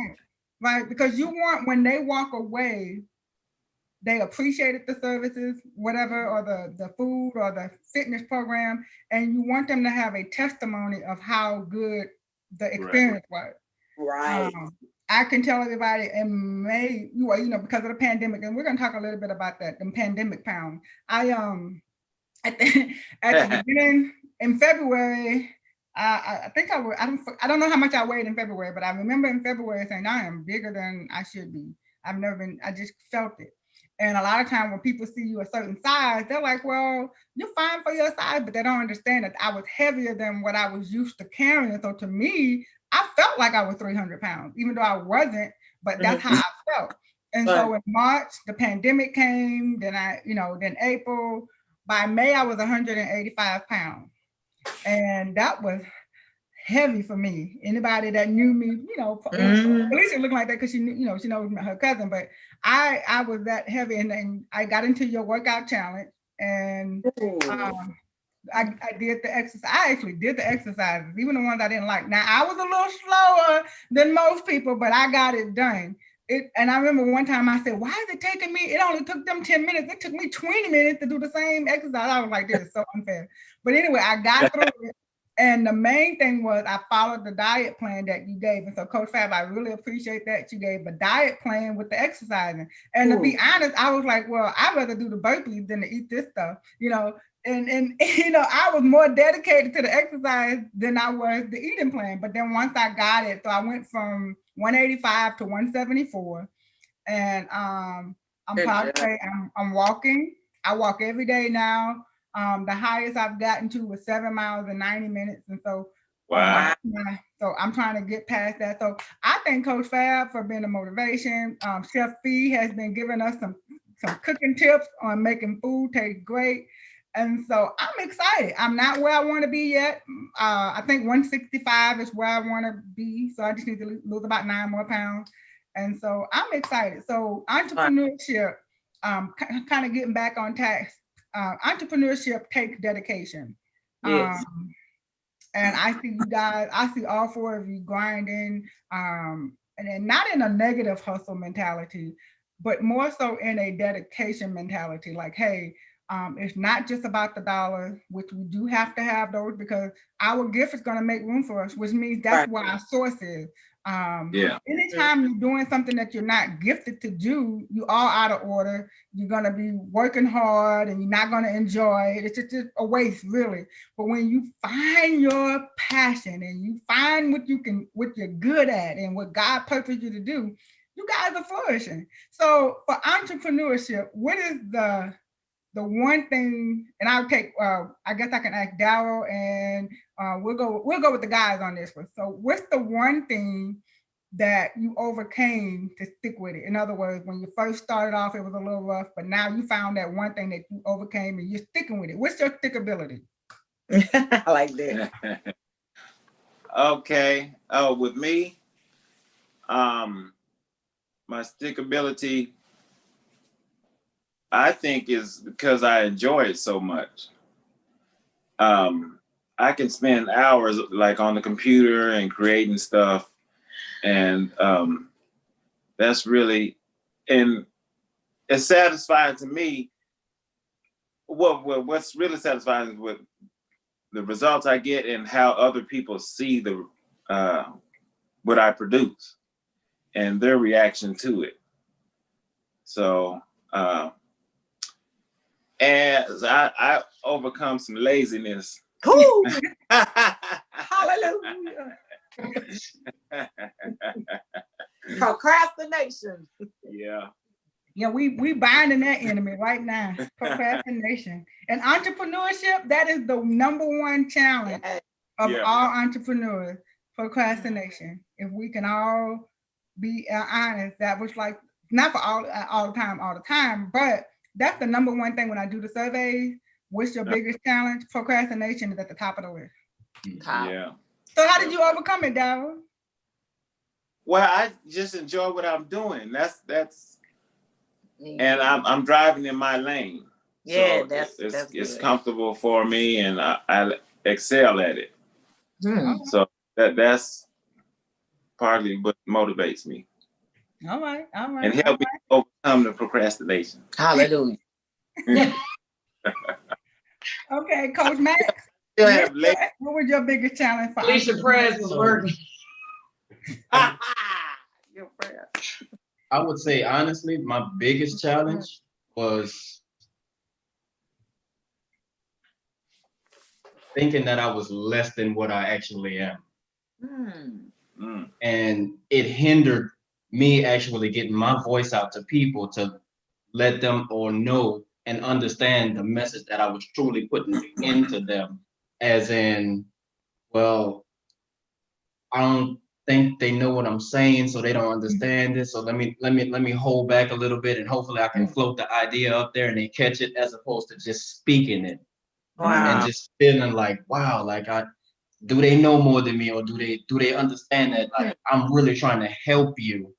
Right. Because you want, when they walk away, they appreciated the services, whatever, or the food or the fitness program, and you want them to have a testimony of how good the experience was. Right. I can tell everybody in May, because of the pandemic, and we're going to talk a little bit about that, the pandemic pound. At the beginning in February, I think I don't know how much I weighed in February, but I remember in February saying I am bigger than I should be. I just felt it. And a lot of times when people see you a certain size, they're like, well, you're fine for your size, but they don't understand that I was heavier than what I was used to carrying. So to me, I felt like I was 300 pounds, even though I wasn't, but that's how I felt. And so in March, the pandemic came, then April, By May, I was 185 pounds. And that was heavy for me. Anybody that knew me, you know, Alicia looked like that because she knew, you know, she knows her cousin, but I was that heavy. And then I got into your workout challenge, and I did the exercise. I actually did the exercises, even the ones I didn't like. Now, I was a little slower than most people, but I got it done. And I remember one time I said, why is it taking me? It only took them 10 minutes. It took me 20 minutes to do the same exercise. I was like, this is so unfair. But anyway, I got through it. And the main thing was I followed the diet plan that you gave. And so Coach Fab, I really appreciate that you gave a diet plan with the exercising. And to be honest, I was like, well, I'd rather do the burpees than to eat this stuff, you know. And you know, I was more dedicated to the exercise than I was the eating plan. But then once I got it, so I went from 185 to 174. And I'm proud to say I'm walking. I walk every day now. The highest I've gotten to was 7 miles in 90 minutes. And so, wow. So I'm trying to get past that. So I thank Coach Fab for being a motivation. Chef Fee has been giving us some cooking tips on making food taste great. And so I'm excited. I'm not where I want to be yet. I think 165 is where I want to be. So I just need to lose about 9 more pounds. And so I'm excited. So entrepreneurship, kind of getting back on task. Entrepreneurship takes dedication. Yes. And I see you guys, I see all 4 of you grinding, and then not in a negative hustle mentality, but more so in a dedication mentality. Like, hey, it's not just about the dollar, which we do have to have those because our gift is going to make room for us, which means that's where our source is. Anytime you're doing something that you're not gifted to do, you are out of order. You're going to be working hard and you're not going to enjoy it. It's just a waste, really. But when you find your passion and you find what you're good at and what God purposed you to do, you guys are flourishing. So for entrepreneurship, what is the one thing, and I'll take, I guess I can ask Darryl, and we'll go with the guys on this one. So what's the one thing that you overcame to stick with it? In other words, when you first started off, it was a little rough, but now you found that one thing that you overcame and you're sticking with it. What's your stickability? I like that. Okay. Oh, with me, my stickability, I think, is because I enjoy it so much. I can spend hours like on the computer and creating stuff, and that's really, and it's satisfying to me. What's really satisfying is with the results I get and how other people see the what I produce and their reaction to it. So as I overcome some laziness. Hallelujah. Procrastination. Yeah. Yeah, we binding that enemy right now. Procrastination. And entrepreneurship, that is the #1 challenge of all entrepreneurs. Procrastination. If we can all be honest, that was like, not for all the time, but that's the #1 thing when I do the surveys. What's your biggest challenge? Procrastination is at the top of the list. Yeah. So how did you overcome it, Darryl? Well, I just enjoy what I'm doing. That's and I'm driving in my lane. Yeah, so that's it's good. comfortable for me, and I excel at it. Mm. So that's partly what motivates me. All right. And help me overcome the procrastination. Hallelujah. Okay, Coach Max. What was your biggest challenge for Alicia Press was working. Your prayer. I would say, honestly, my biggest challenge was thinking that I was less than what I actually am. And it hindered me actually getting my voice out to people to let them all know and understand the message that I was truly putting into them, as in, well, I don't think they know what I'm saying, so they don't understand it. So let me hold back a little bit, and hopefully I can float the idea up there and they catch it, as opposed to just speaking it and Wow. just feeling like, wow, like do they know more than me, or do they understand that like I'm really trying to help you?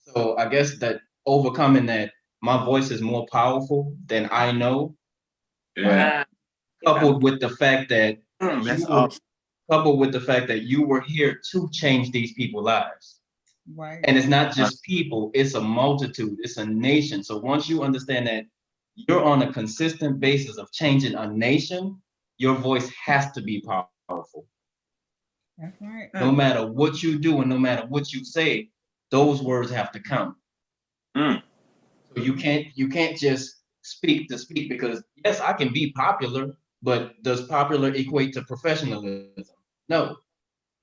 So I guess that overcoming that, my voice is more powerful than I know, Yeah. coupled with the fact that That's you were awesome. coupled with the fact that you were here to change these people's lives. Right. And it's not just people, it's a multitude, it's a nation. So once you understand that you're on a consistent basis of changing a nation, your voice has to be powerful. That's right. No matter what you do and no matter what you say, those words have to count. Mm. So you can't just speak to speak, because yes, I can be popular, but does popular equate to professionalism? No.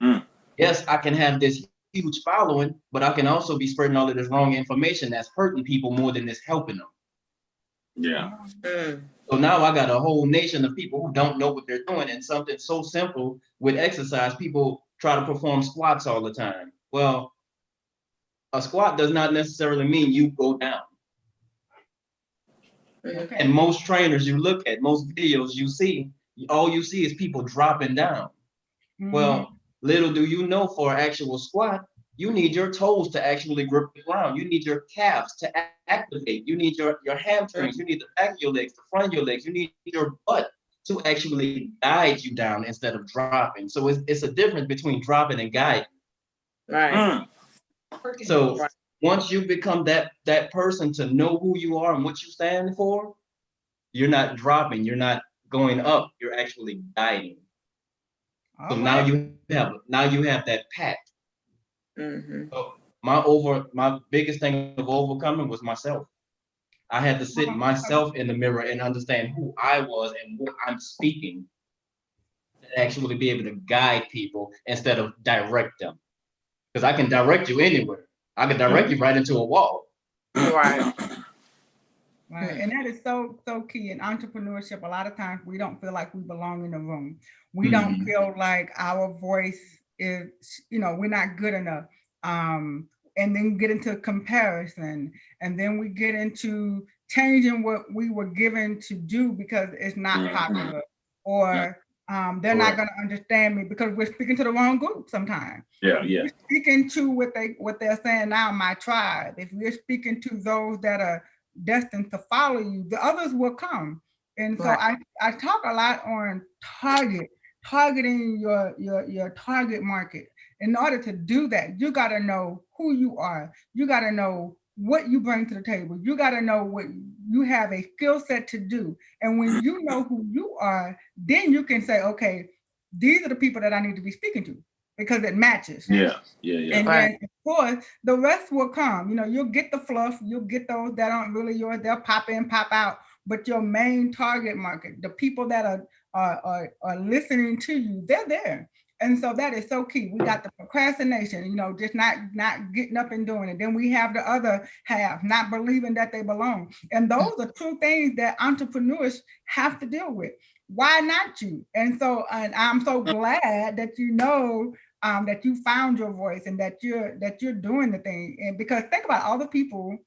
Mm. Yes, I can have this huge following, but I can also be spreading all of this wrong information that's hurting people more than it's helping them. Yeah. So now I got a whole nation of people who don't know what they're doing. And something so simple with exercise, people try to perform squats all the time. Well, a squat does not necessarily mean you go down. Okay. And most trainers you look at, most videos you see, all you see is people dropping down. Well, little do you know, for an actual squat, you need your toes to actually grip the ground. You need your calves to activate. You need your hamstrings. You need the back of your legs, the front of your legs. You need your butt to actually guide you down instead of dropping. So it's a difference between dropping and guiding. Right. Mm. So once you become that person to know who you are and what you stand for, you're not dropping, you're not going up, you're actually guiding. So now you have that pact. So my biggest thing of overcoming was myself. I had to sit myself in the mirror and understand who I was and what I'm speaking, to actually be able to guide people instead of direct them. Because I can direct you anywhere. I can direct you right into a wall. Right. Right. And that is so key in entrepreneurship. A lot of times we don't feel like we belong in the room. We don't feel like our voice is, we're not good enough. And then get into comparison. And then we get into changing what we were given to do because it's not popular, or they're not going to understand me because we're speaking to the wrong group sometimes. Yeah. We're speaking to what they're saying now, my tribe. If we're speaking to those that are destined to follow you, the others will come. And so I talk a lot on targeting your target market. In order to do that, you got to know who you are. You got to know what you bring to the table. You got to know what you have a skill set to do. And when you know who you are, then you can say, okay, these are the people that I need to be speaking to, because it matches. Yeah. And then, of course, the rest will come. You'll get the fluff. You'll get those that aren't really yours. They'll pop in, pop out. But your main target market, the people that are listening to you, they're there. And so that is so key. We got the procrastination, just not getting up and doing it. Then we have the other half, not believing that they belong. And those are two things that entrepreneurs have to deal with. Why not you? And I'm so glad that that you found your voice and that you're doing the thing. And because think about all the people,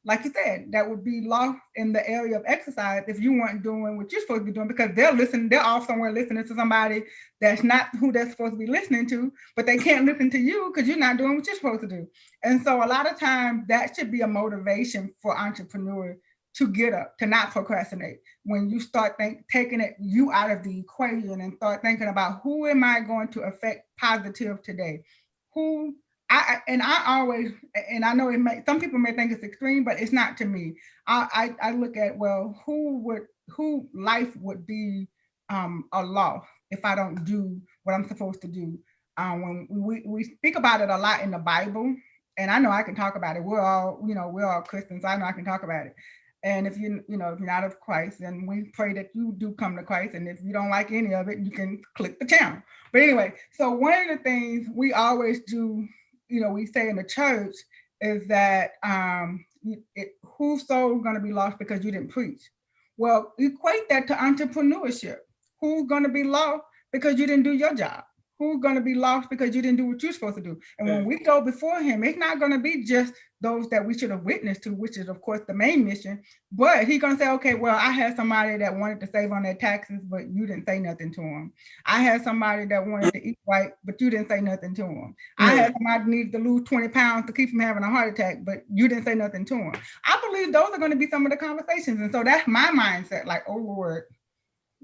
like you said, that would be lost in the area of exercise if you weren't doing what you're supposed to be doing, because they're off somewhere listening to somebody that's not who they're supposed to be listening to, but they can't listen to you because you're not doing what you're supposed to do. And so a lot of times that should be a motivation for entrepreneurs to get up, to not procrastinate. When you start taking you out of the equation and start thinking about who am I going to affect positive today? I always, and I know some people may think it's extreme, but it's not to me. I look at, well, who life would be a loss if I don't do what I'm supposed to do. When we speak about it a lot in the Bible, and I know I can talk about it. We're all Christians. I know I can talk about it. And if if you're not of Christ, then we pray that you do come to Christ. And if you don't like any of it, you can click the channel. But anyway, so one of the things we always do, we say in the church, is that whose soul is going to be lost because you didn't preach? Well, equate that to entrepreneurship. Who's going to be lost because you didn't do your job? who's going to be lost because you didn't do what you're supposed to do. And when we go before him, it's not going to be just those that we should have witnessed to, which is of course the main mission, but he's going to say, okay, well, I had somebody that wanted to save on their taxes, but you didn't say nothing to him. I had somebody that wanted to eat right, but you didn't say nothing to him. I had somebody that needed to lose 20 pounds to keep from having a heart attack, but you didn't say nothing to him. I believe those are going to be some of the conversations. And so that's my mindset, like, oh Lord,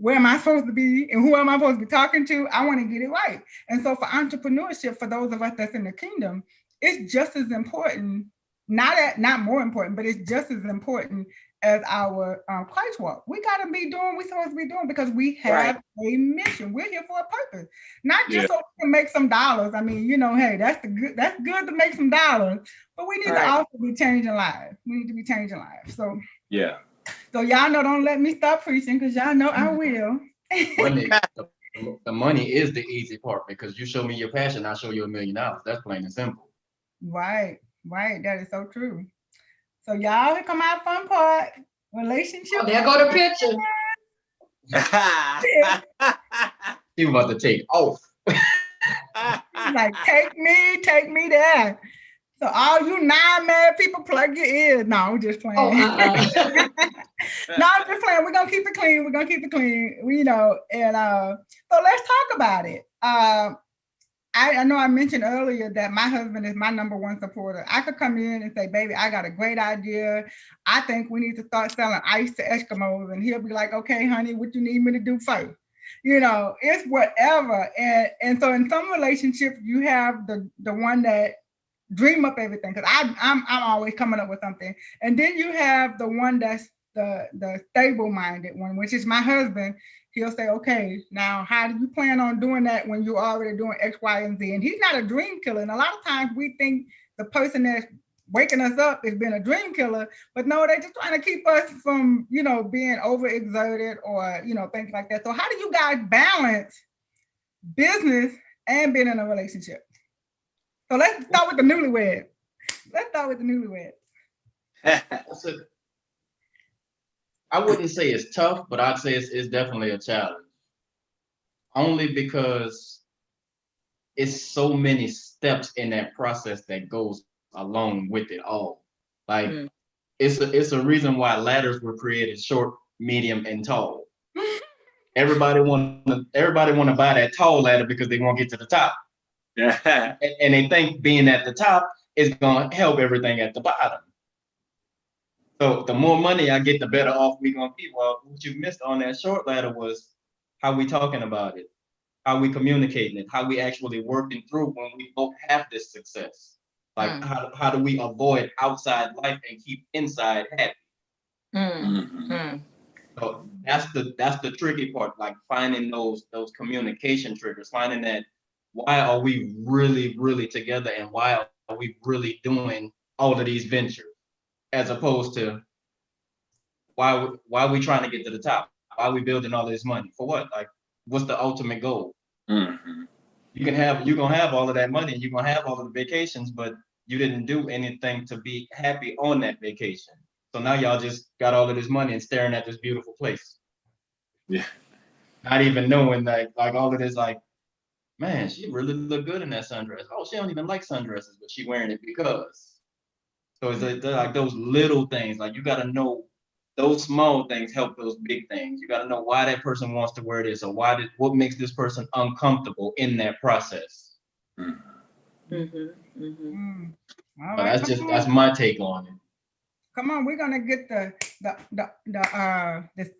where am I supposed to be and who am I supposed to be talking to? I want to get it right. And so for entrepreneurship, for those of us that's in the kingdom, it's just as important, not more important, but it's just as important as our Christ walk. We got to be doing what we're supposed to be doing because we have a mission. We're here for a purpose, not just so we can make some dollars. I mean, hey, that's good to make some dollars, but we need to also be changing lives. We need to be changing lives. So So y'all know, don't let me stop preaching because y'all know I will. The money is the easy part because you show me your passion, I'll show you $1 million. That's plain and simple. Right. That is so true. So y'all, here come our fun part. Relationship. Oh, there go the picture. He was about to take off. Like, take me there. So all you 9 married people, plug your ears. No, I'm just playing. Oh, No, I'm just playing. We're gonna keep it clean. And so let's talk about it. I know I mentioned earlier that my husband is my #1 supporter. I could come in and say, baby, I got a great idea. I think we need to start selling ice to Eskimos. And he'll be like, okay, honey, what you need me to do first? It's whatever. And so in some relationships, you have the one that dream up everything, because I'm always coming up with something. And then you have the one that's the stable-minded one, which is my husband. He'll say, okay, now how do you plan on doing that when you're already doing X, Y, and Z? And he's not a dream killer. And a lot of times we think the person that's waking us up has been a dream killer, but no, they're just trying to keep us from, being overexerted or, things like that. So how do you guys balance business and being in a relationship? So let's start with the newlywed. I wouldn't say it's tough, but I'd say it's definitely a challenge. Only because it's so many steps in that process that goes along with it all. Like it's a reason why ladders were created short, medium, and tall. Everybody want to buy that tall ladder because they want to get to the top. And they think being at the top is going to help everything at the bottom. So the more money I get, the better off we're going to be. Well, what you missed on that short ladder was how we talking about it, how we communicating it, how we actually working through when we both have this success. Like how do we avoid outside life and keep inside happy? So that's the tricky part, like finding those communication triggers, finding that why are we really, really together and why are we really doing all of these ventures, as opposed to why are we trying to get to the top? Why are we building all this money? For what? Like, what's the ultimate goal? You're gonna have all of that money and you're gonna have all of the vacations, but you didn't do anything to be happy on that vacation. So now y'all just got all of this money and staring at this beautiful place. Yeah. Not even knowing that, like all of this, like, man, she really look good in that sundress. Oh, she don't even like sundresses, but she wearing it because. So it's like those little things. Like you got to know those small things help those big things. You got to know why that person wants to wear this, or what makes this person uncomfortable in that process. That's my take on it. Come on, we're gonna get the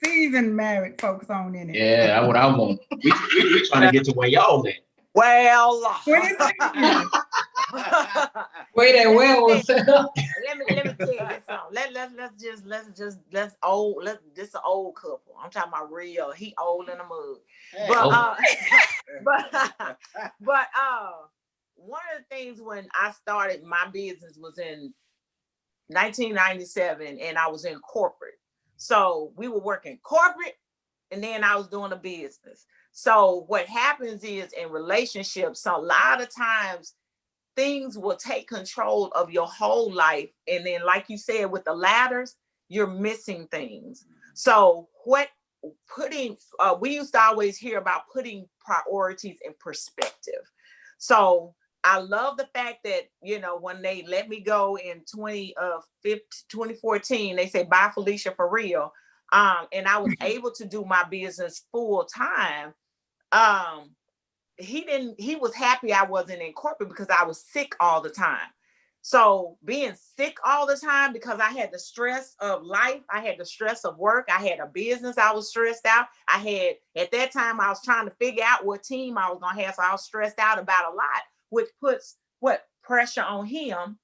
seasoned married folks on in it. Yeah, that's what I want. We trying to get to where y'all at. Well, Wait, that well was. let me tell you something. This an old couple. I'm talking about real. He old in the mud. But one of the things when I started my business was in 1997, and I was in corporate. So we were working corporate, and then I was doing a business. So what happens is in relationships, a lot of times things will take control of your whole life. And then, like you said, with the ladders, you're missing things. So what we used to always hear about putting priorities in perspective. So I love the fact that, you know, when they let me go in 2014, they say, bye Felicia, for real. And I was able to do my business full time. He was happy I wasn't in corporate because I was sick all the time. So being sick all the time, because I had the stress of life, I had the stress of work, I had a business, I was stressed out. At that time, I was trying to figure out what team I was gonna have. So I was stressed out about a lot, which puts pressure on him,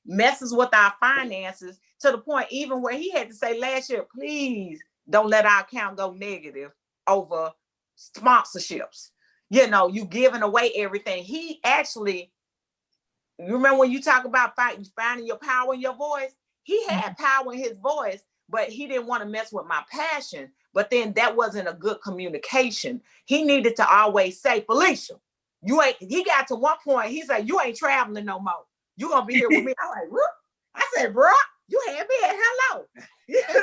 messes with our finances to the point even where he had to say last year, please don't let our account go negative over sponsorships. You know, you giving away everything. He actually, you remember when you talk about finding your power in your voice? He had power in his voice, but he didn't want to mess with my passion. But then that wasn't a good communication. He needed to always say, Felicia, he got to one point, he said, you ain't traveling no more. You gonna be here with me. I'm like, what? I said, bro, you had me at hello. You know,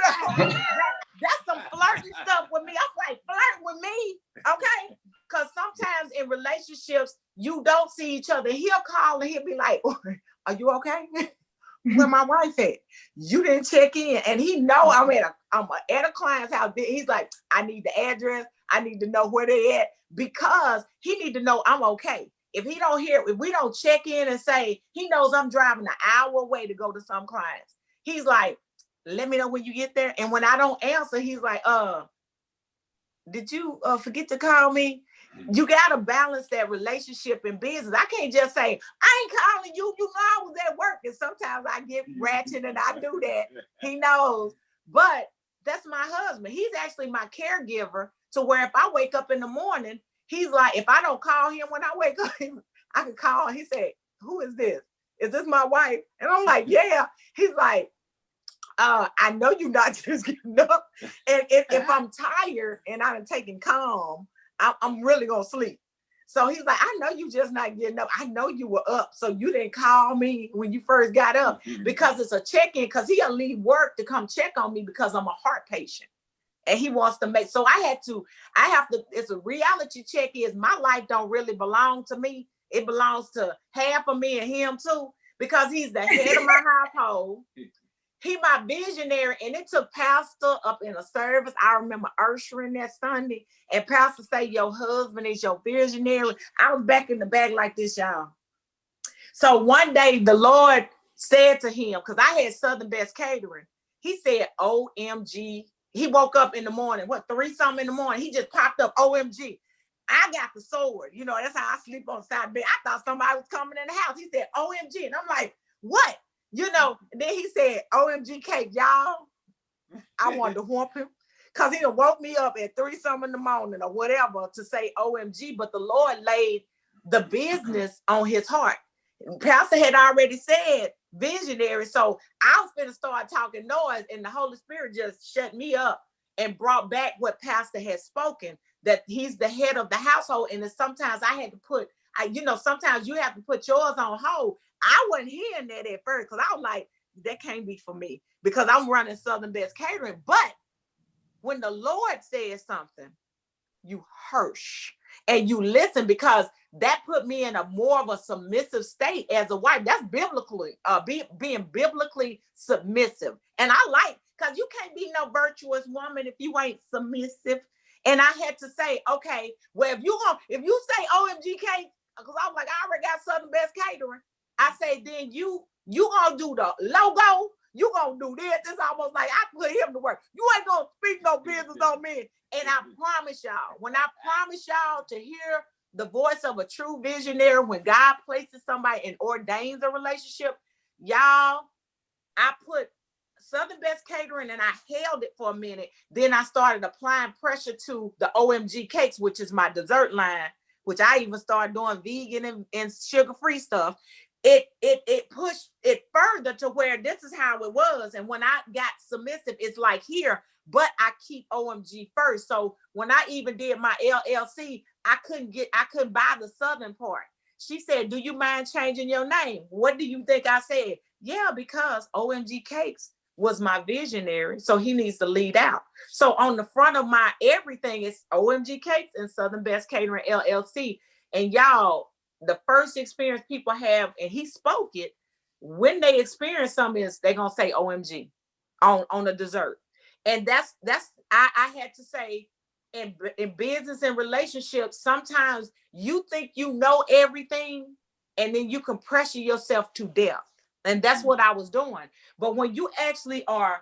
that's some flirty stuff with me. I'm like, flirt with me, okay? Because sometimes in relationships, you don't see each other. He'll call and he'll be like, are you okay? Where my wife at? You didn't check in. And he know I'm at a client's house. He's like, I need the address. I need to know where they at, because he need to know I'm okay. If we don't check in and say, he knows I'm driving an hour away to go to some clients. He's like, let me know when you get there. And when I don't answer, he's like, did you forget to call me? You got to balance that relationship in business. I can't just say, I ain't calling you. You know I was at work. And sometimes I get ratchet and I do that. He knows. But that's my husband. He's actually my caregiver, to where if I wake up in the morning, he's like, if I don't call him when I wake up, I can call. He said, who is this? Is this my wife? And I'm like, yeah. He's like, I know you're not just getting up. And if I'm tired and I'm taking calm, I'm really gonna sleep. So he's like, I know you just not getting up. I know you were up, so you didn't call me when you first got up, because it's a check-in, because he'll leave work to come check on me because I'm a heart patient. And he wants to make, so I have to, it's a reality check. Is my life don't really belong to me. It belongs to half of me and him too, because he's the head of my household. He my visionary, and it took Pastor up in a service. I remember ushering that Sunday, and Pastor say, your husband is your visionary. I was back in the back like this, y'all. So one day the Lord said to him, because I had Southern Best Catering, he said, OMG. He woke up in the morning, 3-something in the morning. He just popped up, OMG. I got the sword. You know, that's how I sleep on the side of the bed. I thought somebody was coming in the house. He said, OMG. And I'm like, what? You know, and then he said, OMG cake, y'all. I wanted to whoop him, because he woke me up at 3-something in the morning or whatever to say OMG, but the Lord laid the business on his heart. Pastor had already said visionary, so I was going to start talking noise, and the Holy Spirit just shut me up and brought back what Pastor had spoken, that he's the head of the household. And sometimes I had to put, sometimes you have to put yours on hold. I wasn't hearing that at first, because I was like, that can't be for me, because I'm running Southern Best Catering. But when the Lord says something, you hush and you listen, because that put me in a more of a submissive state as a wife. That's biblically, being biblically submissive. And I like, because you can't be no virtuous woman if you ain't submissive. And I had to say, okay, well, if you say OMG cake, because I was like, I already got Southern Best Catering. I say, then you gonna do the logo, you gonna do this. It's almost like I put him to work. You ain't gonna speak no business on me. And I promise y'all, when I promise y'all to hear the voice of a true visionary, when God places somebody and ordains a relationship, y'all, I put Southern Best Catering and I held it for a minute. Then I started applying pressure to the OMG cakes, which is my dessert line, which I even started doing vegan and sugar-free stuff. It pushed it further to where this is how it was. And when I got submissive, it's like here, but I keep OMG first. So when I even did my LLC, I couldn't buy the Southern part. She said, do you mind changing your name? What do you think I said? Yeah, because OMG Cakes was my visionary, so he needs to lead out. So on the front of my everything is OMG Cakes and Southern Best Catering LLC. And y'all, the first experience people have, and he spoke it, when they experience something is they're gonna say OMG on a dessert. And that's I had to say, in business and relationships, sometimes you think you know everything and then you can pressure yourself to death. And that's what I was doing. But when you actually are,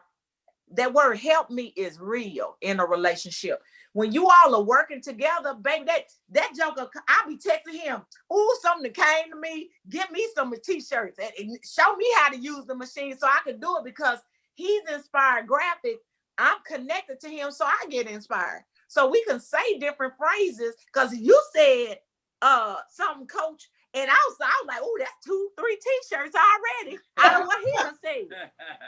that word help me is real in a relationship. When you all are working together, baby, that joker, I'll be texting him, ooh, something that came to me, get me some t-shirts and show me how to use the machine so I can do it, because he's inspired graphic. I'm connected to him, so I get inspired. So we can say different phrases, because you said something, coach, and I was like, oh, that's 2-3 t-shirts already out of what he was saying.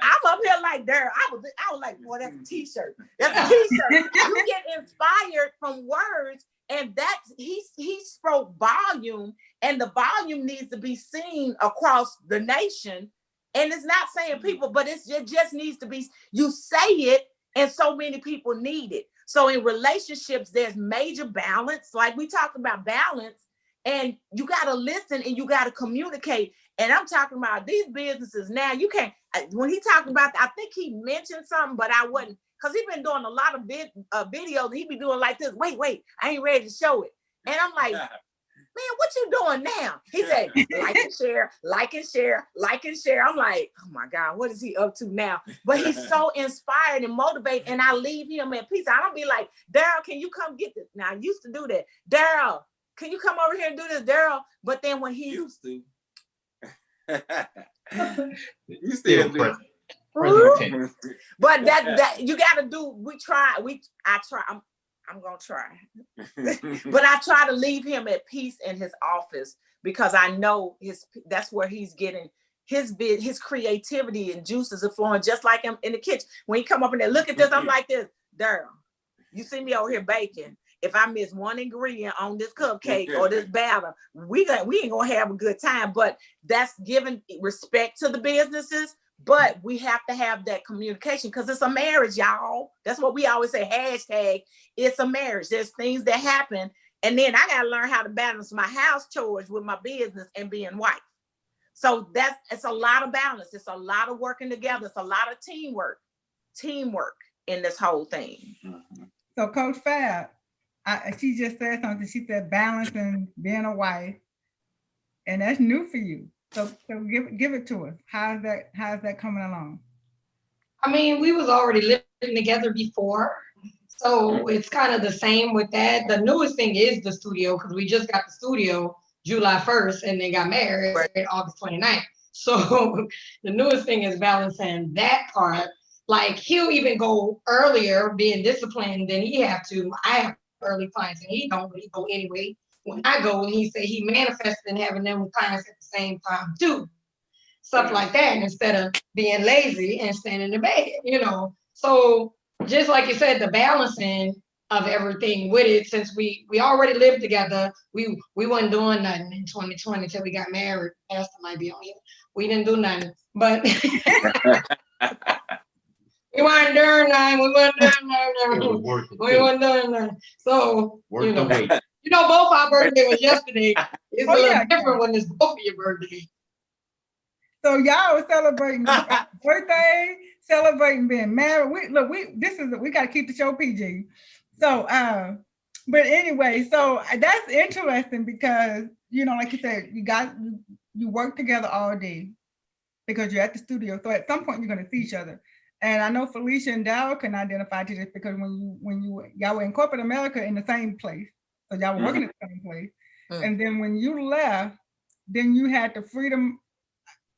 I'm up here like, there. I was like, boy, that's a t-shirt. That's a t-shirt. You get inspired from words, and that's he spoke volume, and the volume needs to be seen across the nation. And it's not saying people, but it just needs to be, you say it, and so many people need it. So in relationships, there's major balance. Like we talked about balance, and you got to listen and you got to communicate. And I'm talking about these businesses now. You can't, when he talked about, I think he mentioned something, but I wasn't, because he's been doing a lot of videos. He be doing like this. Wait, I ain't ready to show it. And I'm like, man, what you doing now? He said, like and share, like and share, like and share. I'm like, oh my God, what is he up to now? But he's so inspired and motivated, and I leave him at peace. I don't be like, Daryl, can you come get this? Now, I used to do that. Daryl, can you come over here and do this, Daryl? But then when he used to. You still present. But that you got to do, I try. I'm going to try. But I try to leave him at peace in his office, because I know that's where he's getting his creativity and juices are flowing, just like him in the kitchen. When he come up in there, look at this, I'm like this, Daryl, you see me over here baking. If I miss one ingredient on this cupcake or this batter, we ain't gonna have a good time. But that's giving respect to the businesses. But we have to have that communication, because it's a marriage, y'all. That's what we always say, hashtag, it's a marriage. There's things that happen. And then I got to learn how to balance my house chores with my business and being wife. So it's a lot of balance. It's a lot of working together. It's a lot of teamwork in this whole thing. So Coach Fab, she just said something. She said balancing being a wife, and that's new for you. So give it to us. How's that coming along? I mean, we was already living together before, so it's kind of the same with that. The newest thing is the studio, because we just got the studio July 1st and they got married August 29th. So the newest thing is balancing that part. Like, he'll even go earlier, being disciplined than he have to. I have early clients and he don't, but he go anyway. When I go, and he said he manifested in having them clients at the same time too. Stuff like that, instead of being lazy and staying in the bed, So just like you said, the balancing of everything with it, since we already lived together, we wasn't doing nothing in 2020 till we got married. Pastor might be on here. We didn't do nothing, but we weren't doing nothing. We wasn't doing nothing. So, both our birthday was yesterday. It's a little different when it's both of your birthday. So y'all are celebrating birthday, celebrating being married. We got to keep the show PG. So, but anyway, so that's interesting, because like you said, you work together all day because you're at the studio. So at some point you're going to see each other. And I know Felicia and Daryl can identify to this, because when y'all were in corporate America in the same place, so y'all were working at the same place, and then when you left, then you had the freedom.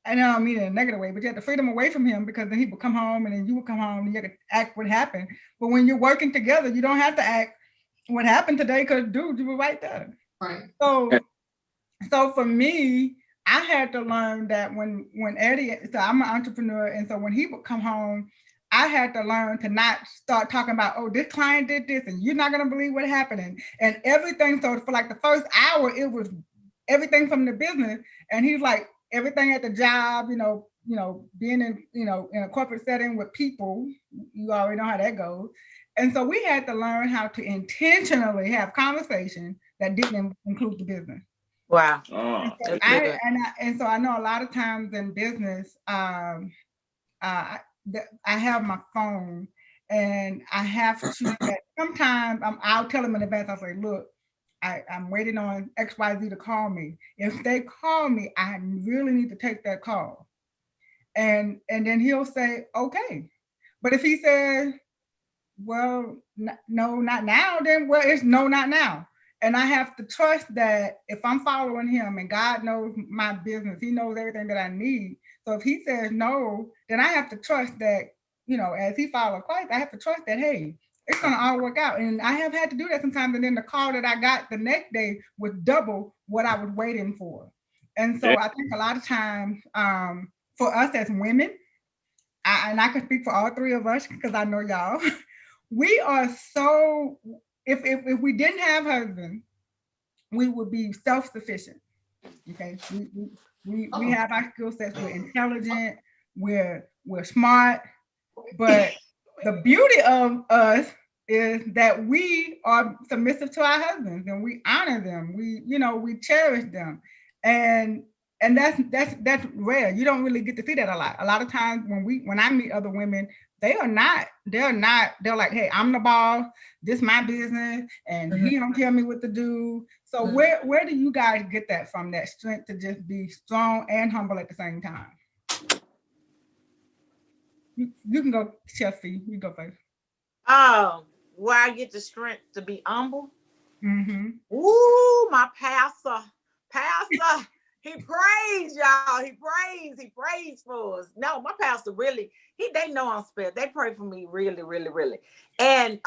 And I don't mean it in a negative way, but you had the freedom away from him, because then he would come home and then you would come home and you had to act what happened. But when you're working together, you don't have to act what happened today, because dude, you were right there. Right. So for me, I had to learn that when Eddie, so I'm an entrepreneur, and so when he would come home, I had to learn to not start talking about, oh, this client did this and you're not gonna believe what happened, and everything. So for like the first hour, it was everything from the business, and he's like, everything at the job, being in, in a corporate setting with people, you already know how that goes. And so we had to learn how to intentionally have conversation that didn't include the business. Wow. Oh, And so I know a lot of times in business, I have my phone and I have to, sometimes I'll tell them in advance, I'll say, look, I'm waiting on XYZ to call me. If they call me, I really need to take that call. And then he'll say, okay. But if he says, well, no, not now, then well, it's no, not now. And I have to trust that if I'm following him and God knows my business, he knows everything that I need. So if he says no, then I have to trust that, as he follows Christ, I have to trust that, hey, it's going to all work out. And I have had to do that sometimes. And then the call that I got the next day was double what I was waiting for. And so I think a lot of times for us as women, and I can speak for all three of us because I know y'all, we are so, if we didn't have husbands, we would be self-sufficient. Okay, we have our skill sets. We're intelligent. We're smart. But the beauty of us is that we are submissive to our husbands and we honor them. We cherish them, and that's rare. You don't really get to see that a lot. A lot of times when I meet other women, they're like, hey, I'm the boss, this is my business, and he don't tell me what to do. So where do you guys get that from, that strength to just be strong and humble at the same time? You can go, Chef Fee. You go first. Where I get the strength to be humble? Mm-hmm. Ooh, my pastor. He prays, y'all. He prays for us. No, my pastor really, they know I'm special. They pray for me really, really, really. And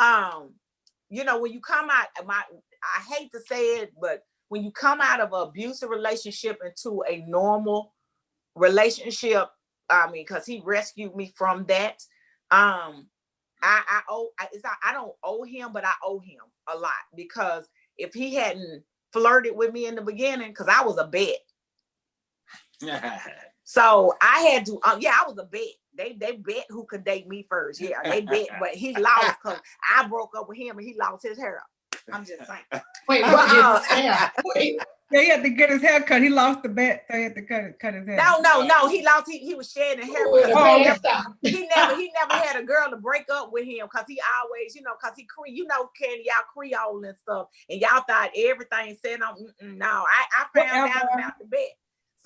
when you come out, I hate to say it, but when you come out of an abusive relationship into a normal relationship, because he rescued me from that. I don't owe him, but I owe him a lot, because if he hadn't flirted with me in the beginning, because I was a bet. So I had to, I was a bet. They bet who could date me first. Yeah, they bet, but he lost because I broke up with him and he lost his hair. I'm just saying. Wait, Yeah, he had to get his hair cut. He lost the bet, so he had to cut his hair. No. He lost. He was shedding hair. He never had a girl to break up with him, because he always, because he Candy, y'all Creole and stuff, and y'all thought everything said on. No, I found out about the bet.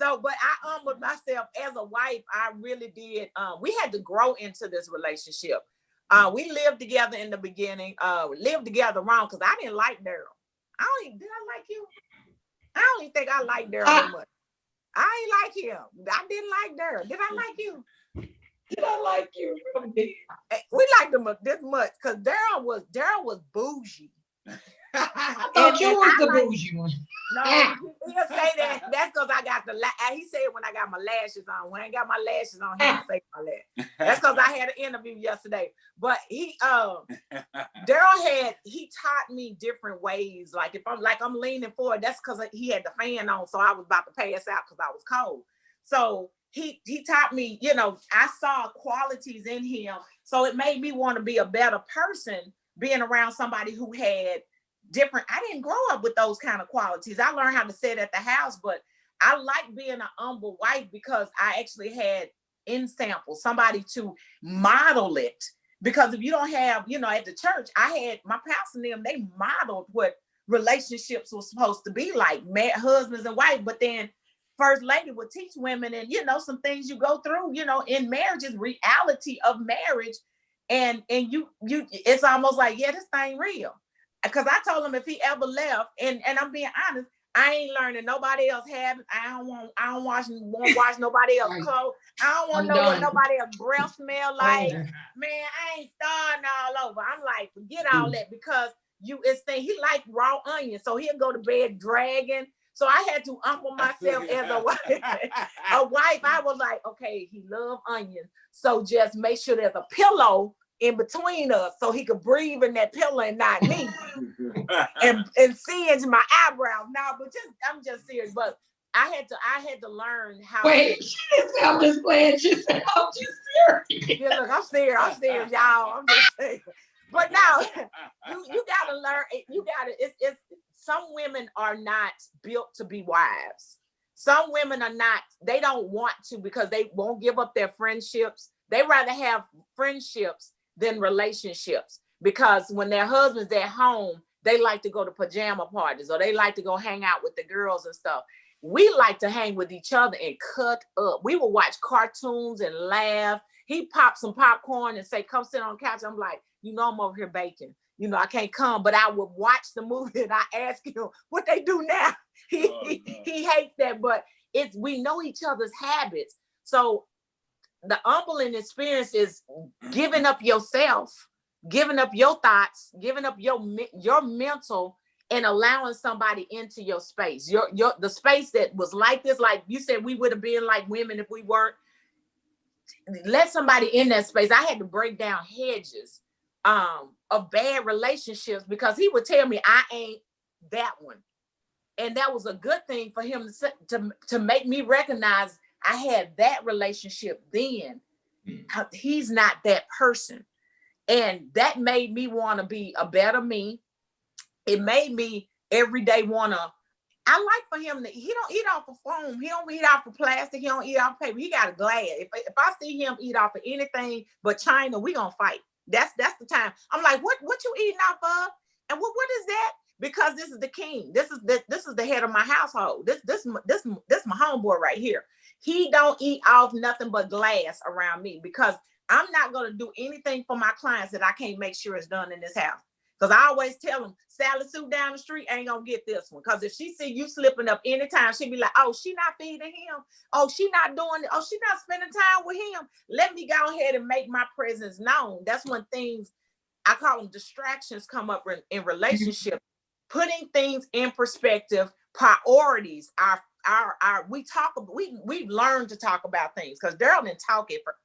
So, but I humbled myself as a wife. I really did. We had to grow into this relationship. We lived together in the beginning. Lived together wrong, because I didn't like Daryl. Did I like you? I don't even think I like Daryl that much. I ain't like him. I didn't like Daryl. Did I like you? Did I like you? We liked him this much because Daryl was bougie. I thought you was the bougie one. No, he'll say that. That's because I got he said when I got my lashes on. When I ain't got my lashes on, he don't say my lashes. That's because I had an interview yesterday. But Daryl he taught me different ways. Like if I'm leaning forward, that's because he had the fan on, so I was about to pass out because I was cold. So he taught me, I saw qualities in him. So it made me want to be a better person, being around somebody who had different. I didn't grow up with those kind of qualities. I learned how to sit at the house, but I like being an humble wife because I actually had examples, somebody to model it. Because if you don't have, at the church, I had my pastor and them, they modeled what relationships were supposed to be like, husbands and wives. But then First Lady would teach women, and some things you go through, in marriage is reality of marriage, and you it's almost like, yeah, this thing real. Because I told him if he ever left, and I'm being honest, I ain't learning nobody else having. I don't want to wash nobody else's clothes. I don't want to know what nobody else's breath smell like. Man, I ain't starting all over. I'm like, forget all that, because he like raw onion, so he'll go to bed dragging. So I had to humble myself as a wife. I was like, okay, he love onion, so just make sure there's a pillow in between us so he could breathe in that pillow and not me and singe my eyebrows. No, but I'm just serious. But I had to learn how. Wait, she didn't say I'm just playing. She said I'm just serious. Yeah, look, I'm serious, y'all. I'm just saying. But now you gotta learn. You gotta. It's some women are not built to be wives. Some women are not. They don't want to because they won't give up their friendships. They rather have friendships than relationships because when their husband's at home, they like to go to pajama parties or they like to go hang out with the girls and stuff. We like to hang with each other and cut up. We will watch cartoons and laugh. He popped some popcorn and say, come sit on the couch. I'm like, I'm over here baking. I can't come, but I would watch the movie and I ask him what they do now. He hates that, but we know each other's habits. So the humbling experience is giving up yourself, giving up your thoughts, giving up your mental, and allowing somebody into your space. The space that was like this, like you said, we would have been like women if we weren't. Let somebody in that space. I had to break down hedges of bad relationships because he would tell me I ain't that one. And that was a good thing for him to make me recognize I had that relationship then. He's not that person. And that made me want to be a better me. It made me every day want to, I like for him that he don't eat off of foam. He don't eat off of plastic. He don't eat off of paper. He got a glass. If I see him eat off of anything but China, we gonna fight. That's the time. I'm like, what you eating off of? And what is that? Because this is the king. This is the head of my household. This my homeboy right here. He don't eat off nothing but glass around me because I'm not gonna do anything for my clients that I can't make sure it's done in this house. Because I always tell them, Sally Sue down the street ain't gonna get this one. Because if she see you slipping up anytime, she'll be like, oh, she not feeding him. Oh, she not doing it. Oh, she not spending time with him. Let me go ahead and make my presence known. That's when things, I call them distractions, come up in relationships. Putting things in perspective, priorities. We've learned to talk about things because Daryl didn't talk it first.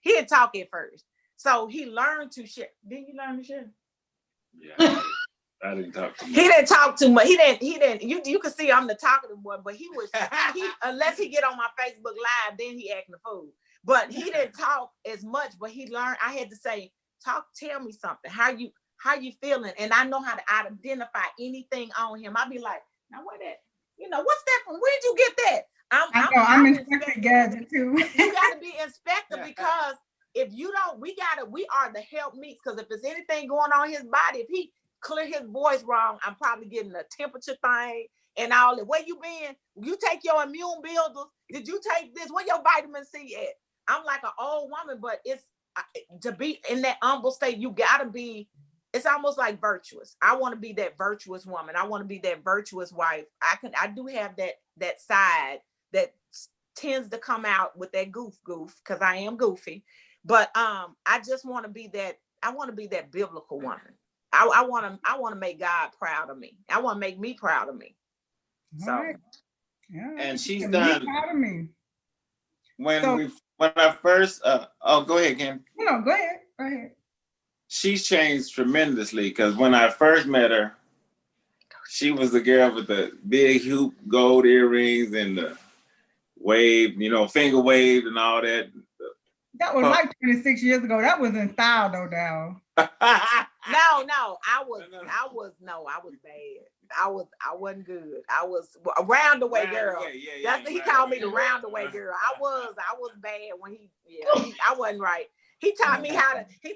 He didn't talk it first. So he learned to share. Didn't you learn to share? Yeah, I didn't talk too much. He didn't talk too much. He didn't. You can see I'm the talkative one, but he unless he get on my Facebook Live, then he acting a fool. But he didn't talk as much, but he learned. I had to say, tell me something. How you feeling? And I know how to identify anything on him. I'll be like, now what that? What's that from? Where'd you get that? I'm Inspector Gadget too. You gotta be inspector because if you don't, we are the help meets. Because if there's anything going on in his body, if he clear his voice wrong, I'm probably getting a temperature thing and all that. Where you been? You take your immune builders? Did you take this? Where your vitamin C at? I'm like an old woman, but it's to be in that humble state, you gotta be. It's almost like virtuous. I want to be that virtuous woman. I want to be that virtuous wife. I do have that side that tends to come out with that goof because I am goofy. But I just want to be that. I want to be that biblical woman. I want to make God proud of me. I want to make me proud of me. So, right. Yeah. And she's Proud done. of me. When I first, go ahead, Kim. No, go ahead. She's changed tremendously because when I first met her, she was the girl with the big hoop gold earrings and the wave, finger wave and all that. That was like 26 years ago. That was in style though, Dow. No, I was bad. I wasn't good. I was a roundaway girl. That's what he called me, the roundaway girl. I was bad when I wasn't right. He taught me how to be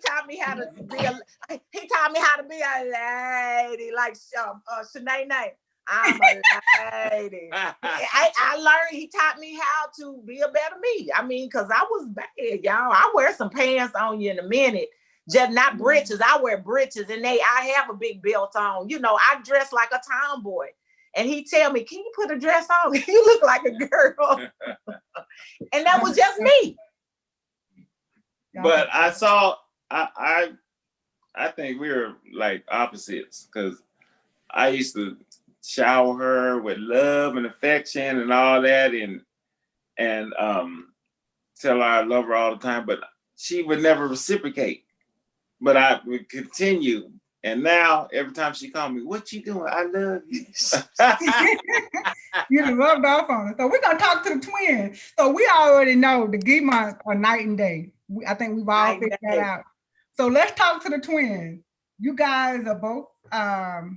a lady like Shanae. I'm a lady. I learned, he taught me how to be a better me. I mean, because I was bad, y'all. I wear some pants on you in a minute. Just not breeches. I wear breeches and I have a big belt on. I dress like a tomboy. And he tell me, can you put a dress on? You look like a girl. And that was just me. But I think we were like opposites because I used to shower her with love and affection and all that and tell her I love her all the time, but she would never reciprocate. But I would continue And now every time she call me, what you doing? I love you. You done rubbed off on it. So we're gonna talk to the twins. So we already know the Guimont are night and day. I think we've all Night and figured that day. out. So let's talk to the twins. You guys are both. Tell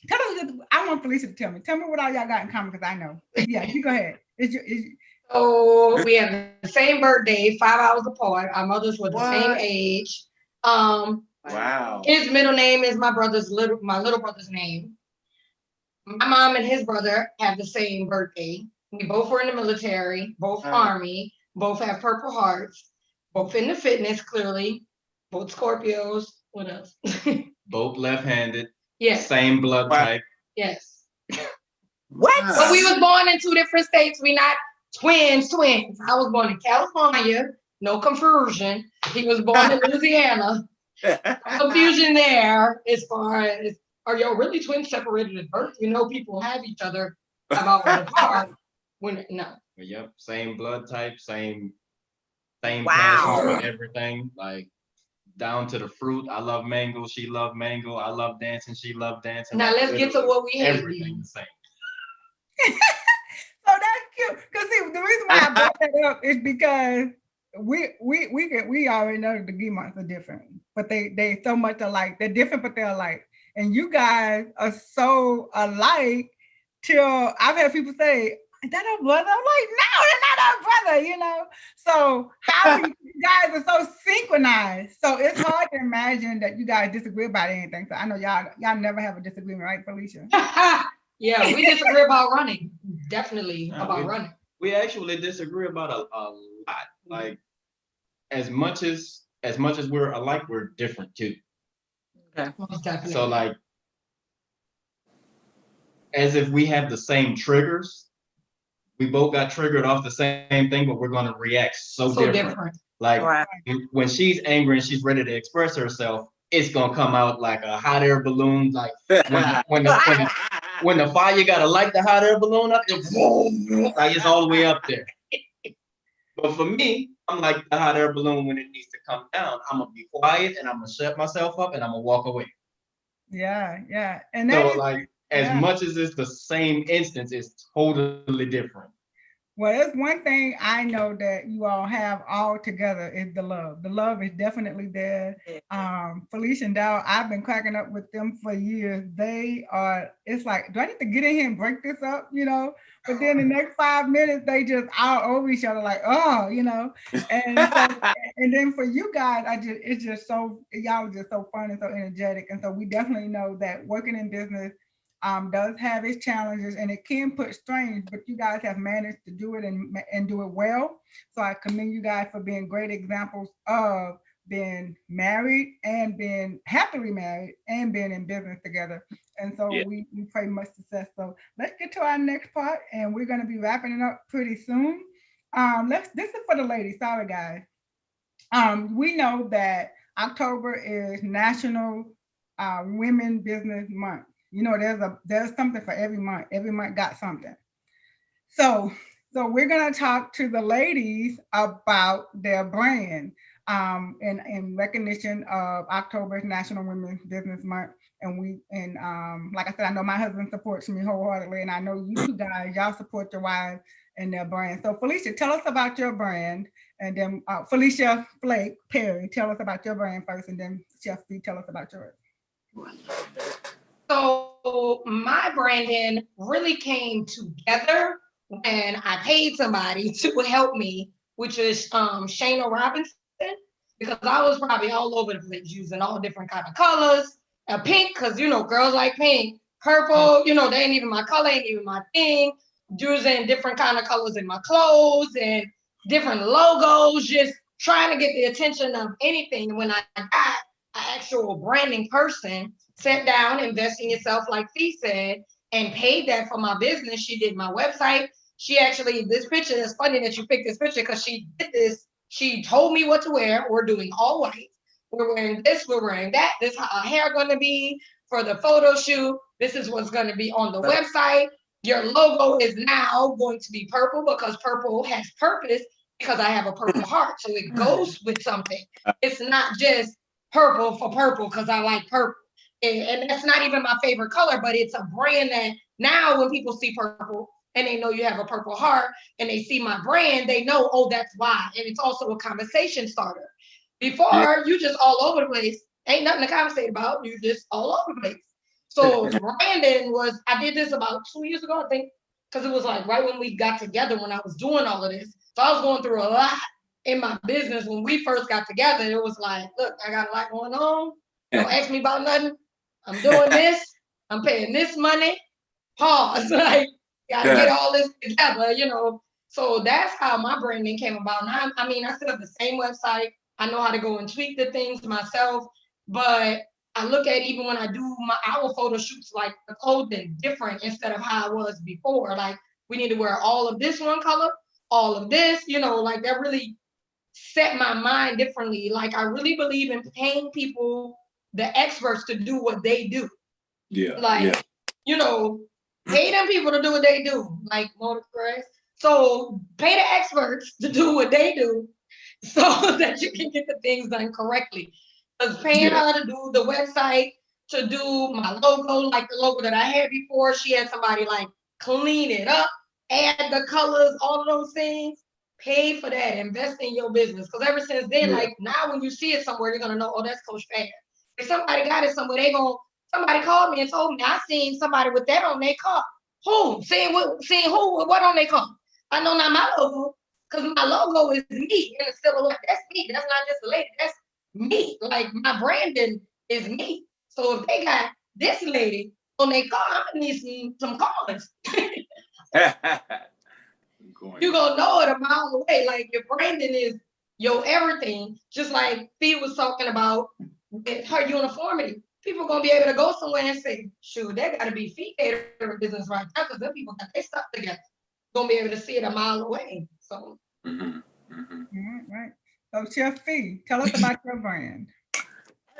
us. I want Felicia to tell me. Tell me what all y'all got in common because I know. Yeah, you go ahead. So we have the same birthday, 5 hours apart. Our mothers were the same What? age. Wow. His middle name is my little brother's name. My mom and his brother have the same birthday. We both were in the military, both Army, both have Purple Hearts, both into fitness, clearly, both Scorpios. What else? Both left-handed, Yes, same blood Wow. type. yes. What? But we was born in 2 different states. We not twins. I was born in California. No confusion. He was born in Louisiana. Confusion there as far as, are y'all really twins separated at birth? You know, people have each other about apart. No. But yep, same blood type, same passion Wow. for everything. Like down to the fruit. I love mango. She loved mango. I love dancing. She loved dancing. Now Like, let's get to literally what we hate. everything the same. So that's cute. Because see, the reason why I brought that up is because we already know that the Guimonts are different, but they so much alike. They're different, but they're alike. And you guys are so alike till I've had people say, "Is that our brother?" I'm like, "No, they're not our brother," you know. So how you guys are so synchronized. So it's hard to imagine that you guys disagree about anything. So I know y'all never have a disagreement, right, Felicia? Yeah, we disagree about running. Definitely No, about running. We actually disagree about a lot. Like as much as we're alike, we're different too. Most definitely. So like as if we have the same triggers, we both got triggered off the same thing, but we're gonna react so different. Like Right. when she's angry and she's ready to express herself, it's gonna come out like a hot air balloon. Like when the fire gotta light the hot air balloon up, like it's all the way up there. But for me, I'm like the hot air balloon when it needs to come down. I'm gonna be quiet and I'm gonna shut myself up and I'm gonna walk away. Yeah. And So that is, like as much as it's the same instance, it's totally different. well, that's one thing I know that you all have all together is the love. The love is definitely there. Felicia and Dow, I've been cracking up with them for years. They are, it's like, do I need to get in here and break this up, you know? But then the next 5 minutes, they just all over each other like, oh, you know? And so, and then for you guys, it's just so, y'all are just so fun and so energetic. And so we definitely know that working in business does have its challenges and it can put strains, but you guys have managed to do it and do it well. So I commend you guys for being great examples of being married and being happily married and being in business together. And so we pray much success. So let's get to our next part and we're going to be wrapping it up pretty soon. This is for the ladies. Sorry, guys. We know that October is National Women Business Month. You know, there's something for every month. Every month got something. So we're gonna talk to the ladies about their brand in recognition of October's National Women's Business Month. And like I said, I know my husband supports me wholeheartedly, and I know you two guys, y'all support your wives and their brand. So Felicia, tell us about your brand, and then Felicia Flake Perry, tell us about your brand first, and then Chef B, tell us about yours. So my branding really came together when I paid somebody to help me, which is Shayna Robinson, because I was probably all over the place using all different kind of colors. Pink, because you know, girls like pink. Purple, you know, they ain't even my color, ain't even my thing. Using different kind of colors in my clothes and different logos, just trying to get the attention of anything. When I got an actual branding person, sat down, invest in yourself, like Fee said, and paid that for my business. She did my website. She actually, this picture, it's funny that you picked this picture because she did this. She told me what to wear. We're doing all white. We're wearing this, we're wearing that. This is how our hair going to be for the photo shoot. This is what's going to be on the website. Your logo is now going to be purple because purple has purpose because I have a purple heart. So it goes with something. It's not just purple for purple because I like purple. And that's not even my favorite color, but it's a brand that now when people see purple and they know you have a purple heart and they see my brand, they know, oh, that's why. And it's also a conversation starter. Before, you just all over the place. Ain't nothing to conversate about. You just all over the place. So branding was, I did this about 2 years ago, I think, because it was like right when we got together when I was doing all of this. So I was going through a lot in my business when we first got together. It was like, look, I got a lot going on. Don't ask me about nothing. I'm doing this. I'm paying this money. Pause. Like, gotta get all this together, you know. So that's how my branding came about. Now, I mean, I still have the same website. I know how to go and tweak the things myself, but I look at even when I do our photo shoots, like the clothing different instead of how I was before. Like we need to wear all of this one color, all of this, you know, like that really set my mind differently. Like I really believe in paying people, the experts, to do what they do. Yeah. Like, you know, pay them people to do what they do, like motorcraft. So pay the experts to do what they do so that you can get the things done correctly. Because paying her to do the website, to do my logo, like the logo that I had before, she had somebody like clean it up, add the colors, all of those things. Pay for that. Invest in your business. Because ever since then, like now when you see it somewhere, you're gonna know, oh, that's Coach Fan. If somebody got it somewhere, somebody called me and told me I seen somebody with that on their car. Who? Seeing who with what on their car? I know not my logo, because my logo is me in the silhouette. That's me. That's not just a lady. That's me. Like my branding is me. So if they got this lady on their car, I'm gonna need some cars. You're gonna know it a mile away. Like your branding is your everything. Just like Fee was talking about with her uniformity. People gonna be able to go somewhere and say, shoot, that gotta be Fee catering business right there, because them people got their stuff together. Gonna be able to see it a mile away. So Right. So Chef Fee, tell us about your brand.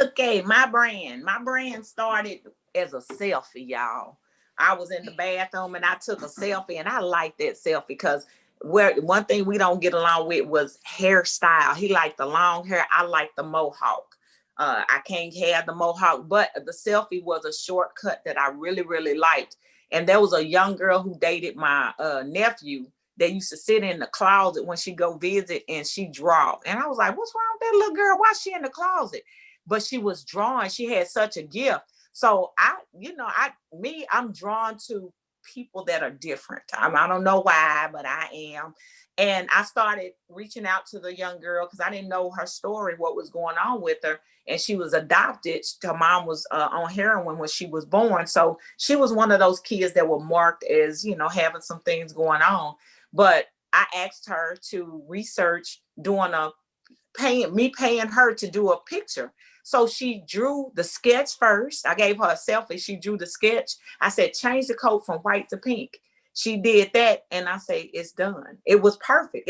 Okay, my brand started as a selfie, y'all. I was in the bathroom and I took a selfie, and I liked that selfie because one thing we don't get along with was hairstyle. He liked the long hair. I liked the mohawk. I can't have the mohawk, but the selfie was a shortcut that I really, really liked. And there was a young girl who dated my nephew. They used to sit in the closet when she go visit and she draw. And I was like, what's wrong with that little girl? Why is she in the closet? But she was drawing. She had such a gift. So I'm drawn to people that are different. I don't know why, but I am. And I started reaching out to the young girl because I didn't know her story, what was going on with her. And she was adopted. Her mom was on heroin when she was born. So she was one of those kids that were marked as, having some things going on. But I asked her to research paying her to do a picture. So she drew the sketch first. I gave her a selfie. She drew the sketch. I said, change the coat from white to pink. She did that. And I say, it's done. It was perfect.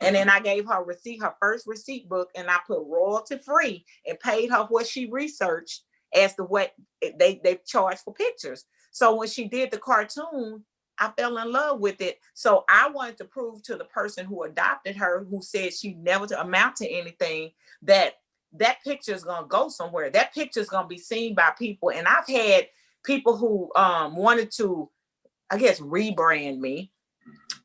And then I gave her her first receipt book, and I put royalty free and paid her what she researched as to what they charge for pictures. So when she did the cartoon, I fell in love with it. So I wanted to prove to the person who adopted her, who said she never to amount to anything, that picture is going to go somewhere. That picture is going to be seen by people. And I've had people who wanted to, I guess, rebrand me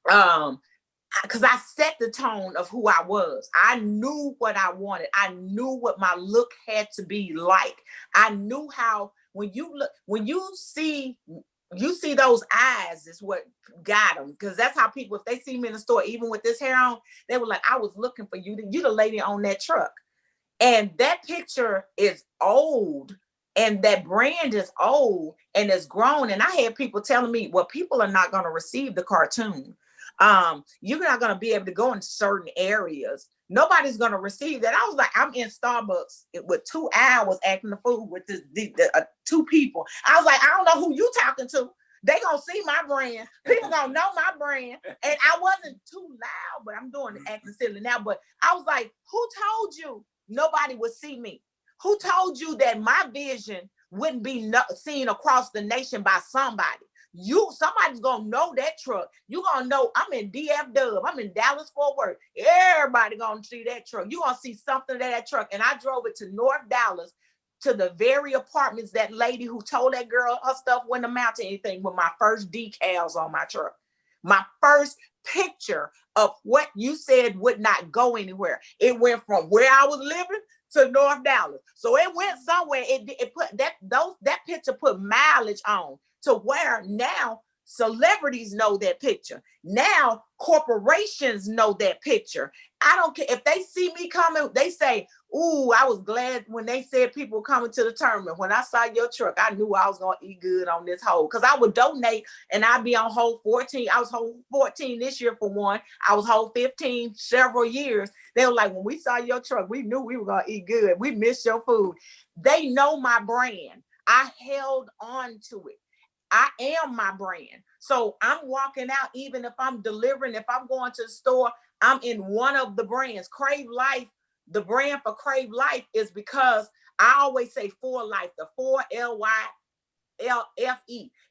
because I set the tone of who I was. I knew what I wanted. I knew what my look had to be like. I knew how, when you see those eyes is what got them. Because that's how people, if they see me in the store, even with this hair on, they were like, I was looking for you. You the lady on that truck. And that picture is old, and that brand is old and it's grown. And I had people telling me, well, people are not going to receive the cartoon. You're not going to be able to go in certain areas. Nobody's going to receive that. I was like, I'm in Starbucks with 2 hours acting the fool with two people. I was like, I don't know who you talking to. They gonna see my brand. People gonna know my brand. And I wasn't too loud, but I'm doing the acting silly now. But I was like, who told you nobody would see me? Who told you that my vision wouldn't be seen across the nation by somebody? Somebody's gonna know that truck. You gonna know I'm in DF Dub. I'm in Dallas Fort Worth. Everybody gonna see that truck. You gonna see something of that truck. And I drove it to North Dallas to the very apartments that lady who told that girl her stuff wouldn't amount to anything with my first decals on my truck. My first picture of what you said would not go anywhere. It went from where I was living to North Dallas. So it went somewhere. It put that picture put mileage on to where now celebrities know that picture. Now corporations know that picture. I don't care if they see me coming, they say, ooh, I was glad when they said people coming to the tournament. When I saw your truck, I knew I was gonna eat good on this hole. Cause I would donate and I'd be on hole 14. I was hole 14 this year for one. I was hole 15 several years. They were like, when we saw your truck, we knew we were gonna eat good. We missed your food. They know my brand. I held on to it. I am my brand. So I'm walking out, even if I'm delivering, if I'm going to the store, I'm in one of the brands. Crave Life, the brand for Crave Life is because I always say for life, the 4LYFE,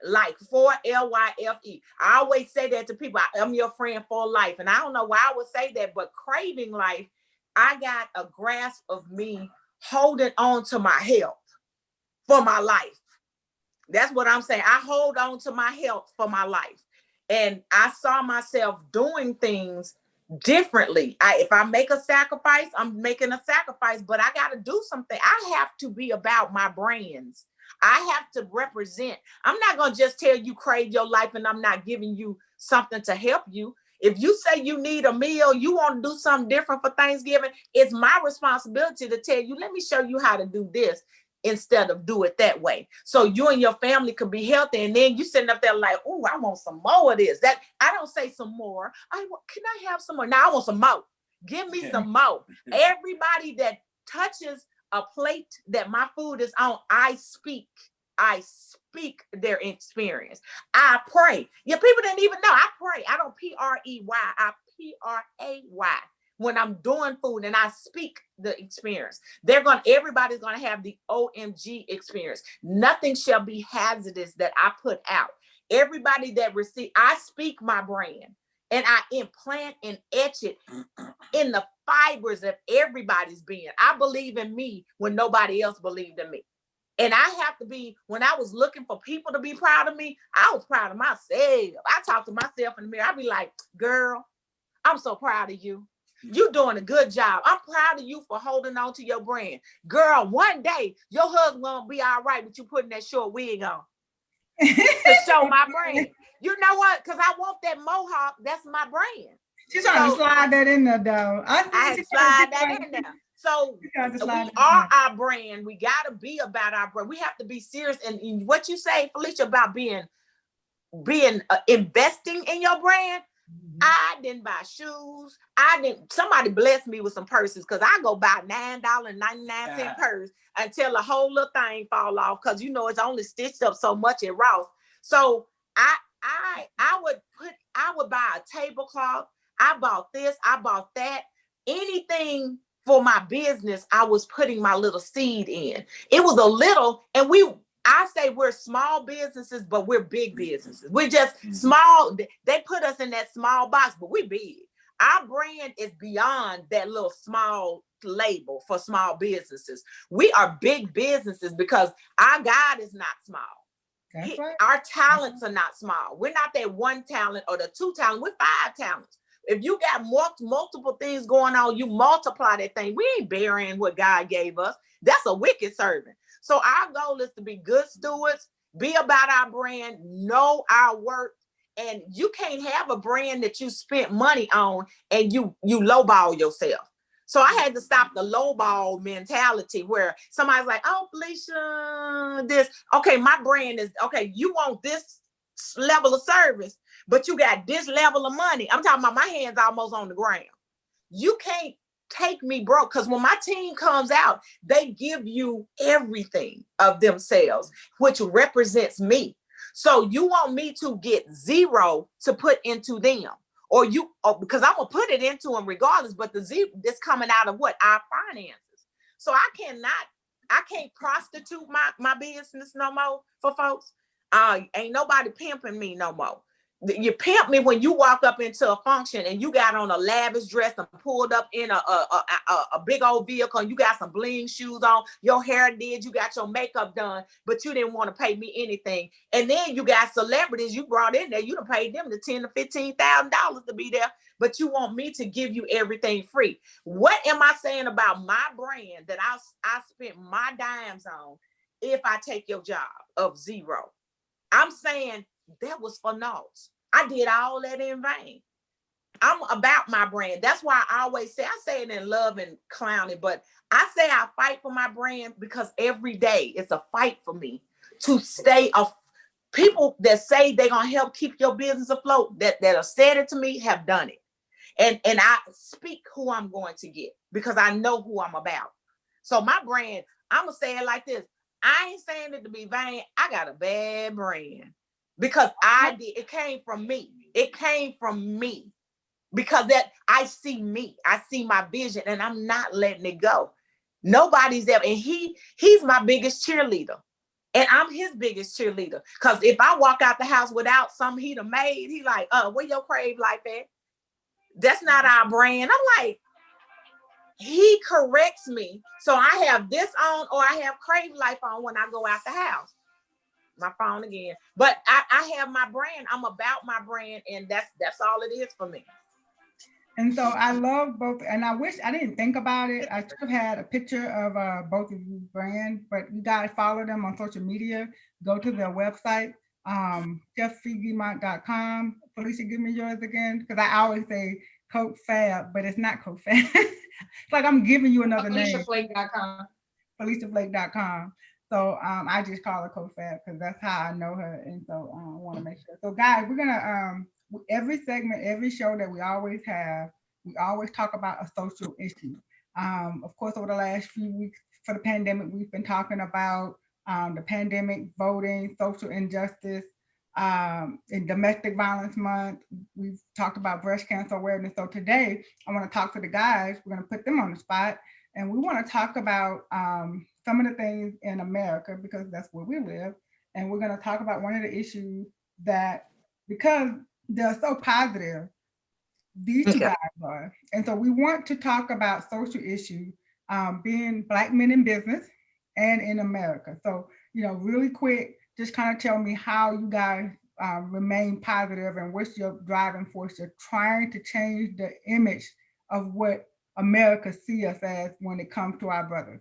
like 4LYFE. I always say that to people. I'm your friend for life. And I don't know why I would say that, but craving life, I got a grasp of me holding on to my health for my life. That's what I'm saying. I hold on to my health for my life. And I saw myself doing things differently. If I make a sacrifice, I'm making a sacrifice, but I got to do something. I have to be about my brands. I have to represent. I'm not going to just tell you crave your life and I'm not giving you something to help you. If you say you need a meal, you want to do something different for Thanksgiving, it's my responsibility to tell you, let me show you how to do this instead of do it that way. So you and your family could be healthy. And then you sitting up there like, oh, I want some more of this. That I don't say some more. Can I have some more? Now I want some more. Give me some more. Everybody that touches a plate that my food is on, I speak their experience. I pray. Yeah, people didn't even know. I pray. I don't P-R-E-Y. I P-R-A-Y. When I'm doing food and I speak the experience, everybody's going to have the OMG experience. Nothing shall be hazardous that I put out. Everybody that receives, I speak my brand and I implant and etch it in the fibers of everybody's being. I believe in me when nobody else believed in me. And I have to be, when I was looking for people to be proud of me, I was proud of myself. I talk to myself in the mirror. I be like, girl, I'm so proud of you. You're doing a good job. I'm proud of you for holding on to your brand. Girl, one day your husband gonna be all right with you putting that short wig on to show my brand. You know what? Because I want that mohawk. That's my brand. She's trying to slide that in there, though. I had to slide that in there. So we are our brand. We got to be about our brand. We have to be serious. And what you say, Felicia, about being investing in your brand. I didn't buy shoes. Somebody blessed me with some purses because I go buy $9.99 purse until the whole little thing fall off because it's only stitched up so much at Ross. So I would buy a tablecloth. I bought this, I bought that. Anything for my business, I was putting my little seed in. It was a little, and I say we're small businesses, but we're big businesses. We're just small. They put us in that small box, but we're big. Our brand is beyond that little small label for small businesses. We are big businesses because our God is not small. That's right. Our talents are not small. We're not that one talent or the two talent. We're 5 talents. If you got multiple things going on, you multiply that thing. We ain't burying what God gave us. That's a wicked servant. So our goal is to be good stewards, be about our brand, know our worth, and you can't have a brand that you spent money on and you lowball yourself. So I had to stop the lowball mentality where somebody's like, oh, Felicia, this. Okay, my brand is, okay, you want this level of service, but you got this level of money. I'm talking about my hands almost on the ground. You can't take me broke because when my team comes out, they give you everything of themselves, which represents me. So you want me to get 0 to put into them, because I'm gonna put it into them regardless. But the zero that's coming out of what? Our finances. So I can't prostitute my business no more for folks. Ain't nobody pimping me no more. You pimp me when you walk up into a function and you got on a lavish dress and pulled up in a big old vehicle and you got some bling shoes on, your hair did, you got your makeup done, but you didn't want to pay me anything. And then you got celebrities you brought in there, you done paid them the $10,000 to $15,000 to be there, but you want me to give you everything free. What am I saying about my brand that I spent my dimes on if I take your job of zero? I'm saying that was for naught. I did all that in vain. I'm about my brand. That's why I always say, I say it in love and clowning, but I say I fight for my brand because every day it's a fight for me to stay people that say they're gonna help keep your business afloat, that have said it to me, have done it. And I speak who I'm going to get because I know who I'm about. So my brand, I'm gonna say it like this. I ain't saying it to be vain. I got a bad brand. Because it came from me. It came from me because that I see me, I see my vision, and I'm not letting it go. Nobody's ever, and he's my biggest cheerleader, and I'm his biggest cheerleader. Because if I walk out the house without something he done made, he like, where your crave life at? That's not our brand. I'm like, he corrects me, so I have this on or I have crave life on when I go out the house. My phone again, but I have my brand. I'm about my brand, and that's all it is for me. And so I love both, and I wish I didn't think about it. I should have had a picture of both of you brands, but you guys follow them on social media. Go to their website, chefguimont.com. Felicia, give me yours again, because I always say Coke Fab, but it's not Coke Fab. It's like I'm giving you another name. FeliciaFlake.com. FeliciaFlake.com. So I just call her CoFab because that's how I know her, and so I want to make sure. So guys, we're gonna every segment, every show that we always have, we always talk about a social issue. Of course, over the last few weeks for the pandemic, we've been talking about the pandemic, voting, social injustice, in Domestic Violence Month. We've talked about breast cancer awareness. So today, I want to talk to the guys. We're gonna put them on the spot, and we want to talk about some of the things in America because that's where we live. And we're going to talk about one of the issues that, because they're so positive, these two guys are. And so we want to talk about social issues, being Black men in business and in America. So, really quick, just kind of tell me how you guys remain positive and what's your driving force. You're trying to change the image of what America see us as when it comes to our brothers.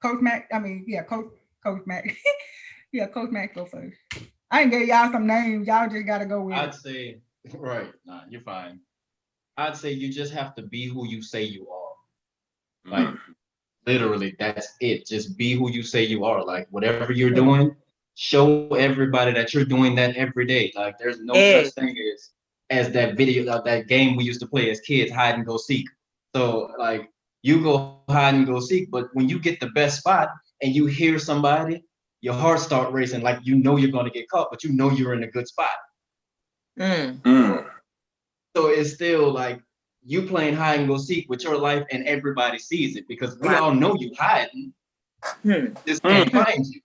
Coach Mac, Coach Mac. Yeah, Coach Mac, go first. I ain't gave y'all some names. Y'all just got to go with I'd say, right, nah, you're fine. I'd say you just have to be who you say you are. Like, literally, that's it. Just be who you say you are. Like, whatever you're doing, show everybody that you're doing that every day. Like, there's no such thing as that video, that game we used to play as kids, hide and go seek. So, like, you go hide and go seek, but when you get the best spot and you hear somebody, your heart start racing, like you're going to get caught, but you're in a good spot. So it's still like you playing hide and go seek with your life, and everybody sees it because we all know you hiding. Just can't find you.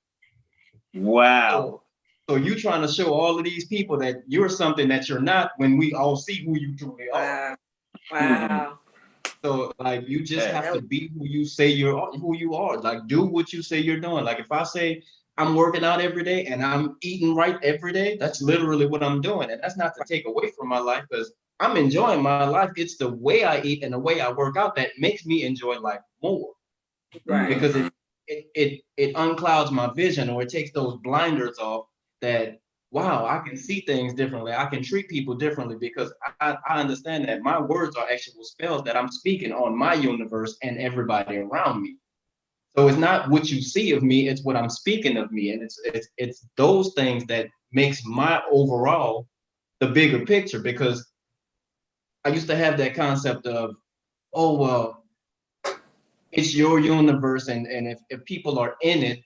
Wow. So you trying to show all of these people that you're something that you're not when we all see who you truly are. Wow. So like you just have to be who you say who you are. Like do what you say you're doing. Like if I say I'm working out every day and I'm eating right every day, that's literally what I'm doing. And that's not to take away from my life because I'm enjoying my life. It's the way I eat and the way I work out that makes me enjoy life more. Right. Because it unclouds my vision, or it takes those blinders off that, wow, I can see things differently. I can treat people differently because I understand that my words are actual spells that I'm speaking on my universe and everybody around me. So it's not what you see of me, it's what I'm speaking of me. And it's those things that makes my overall the bigger picture, because I used to have that concept of, oh, well, it's your universe. And if people are in it,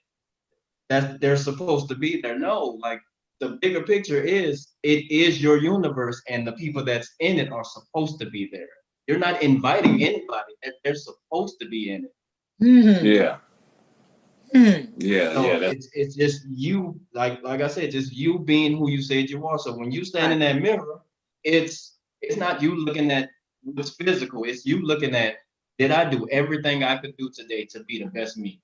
that they're supposed to be there. No, like the bigger picture is it is your universe and the people that's in it are supposed to be there. You're not inviting anybody, they're supposed to be in it. Yeah. Yeah, So yeah. That's, it's just you, like I said, just you being who you said you are. So when you stand in that mirror, it's not you looking at what's physical. It's you looking at, did I do everything I could do today to be the best me?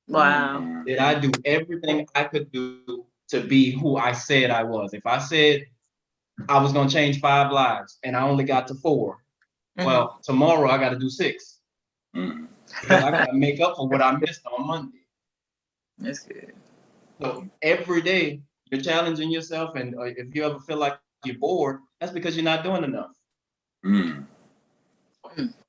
Wow. Did I do everything I could do to be who I said I was? If I said I was gonna change 5 lives and I only got to 4, well, tomorrow I got to do 6 because I got to make up for what I missed on Monday. That's good. So every day you're challenging yourself, and if you ever feel like you're bored, that's because you're not doing enough.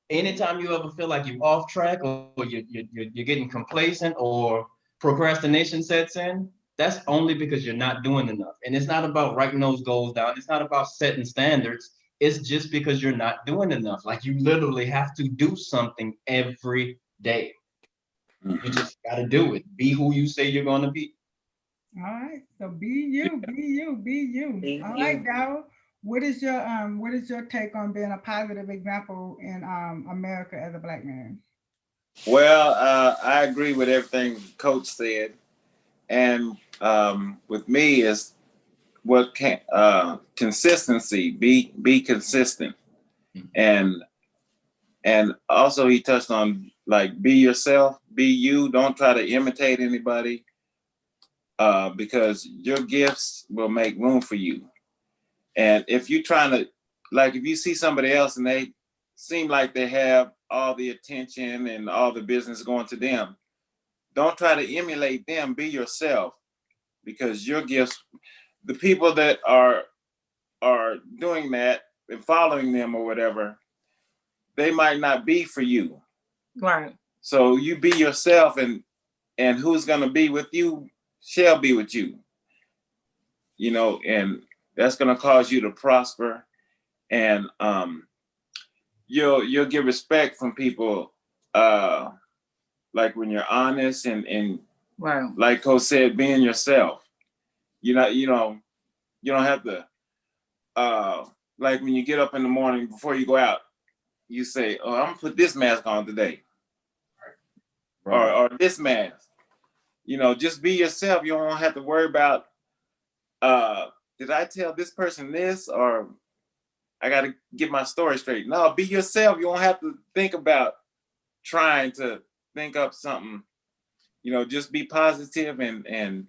Anytime you ever feel like you're off track, or you're getting complacent, or procrastination sets in, that's only because you're not doing enough. And it's not about writing those goals down. It's not about setting standards. It's just because you're not doing enough. Like, you literally have to do something every day. You just got to do it. Be who you say you're going to be. All right, so be you, be you, be you. Be All you. right, Darryl. What is your take on being a positive example in America as a Black man? well, I agree with everything Coach said, and with me is what can consistency. Be consistent, and also he touched on, like, be yourself, be you. Don't try to imitate anybody, because your gifts will make room for you. And if you're trying to, like, if you see somebody else and they seem like they have all the attention and all the business going to them, don't try to emulate them. Be yourself, because your gifts, the people that are doing that and following them or whatever, they might not be for you. Right. So you be yourself, and who's going to be with you shall be with you. You know, and that's going to cause you to prosper, and you'll get respect from people, like when you're honest, and Right. like Coach said, being yourself. You don't have to, like, when you get up in the morning before you go out, you say, oh, I'm gonna put this mask on today, or this mask. Just be yourself. You don't have to worry about, did I tell this person this, or I got to get my story straight. No, be yourself. You don't have to think about trying to think up something. Just be positive, and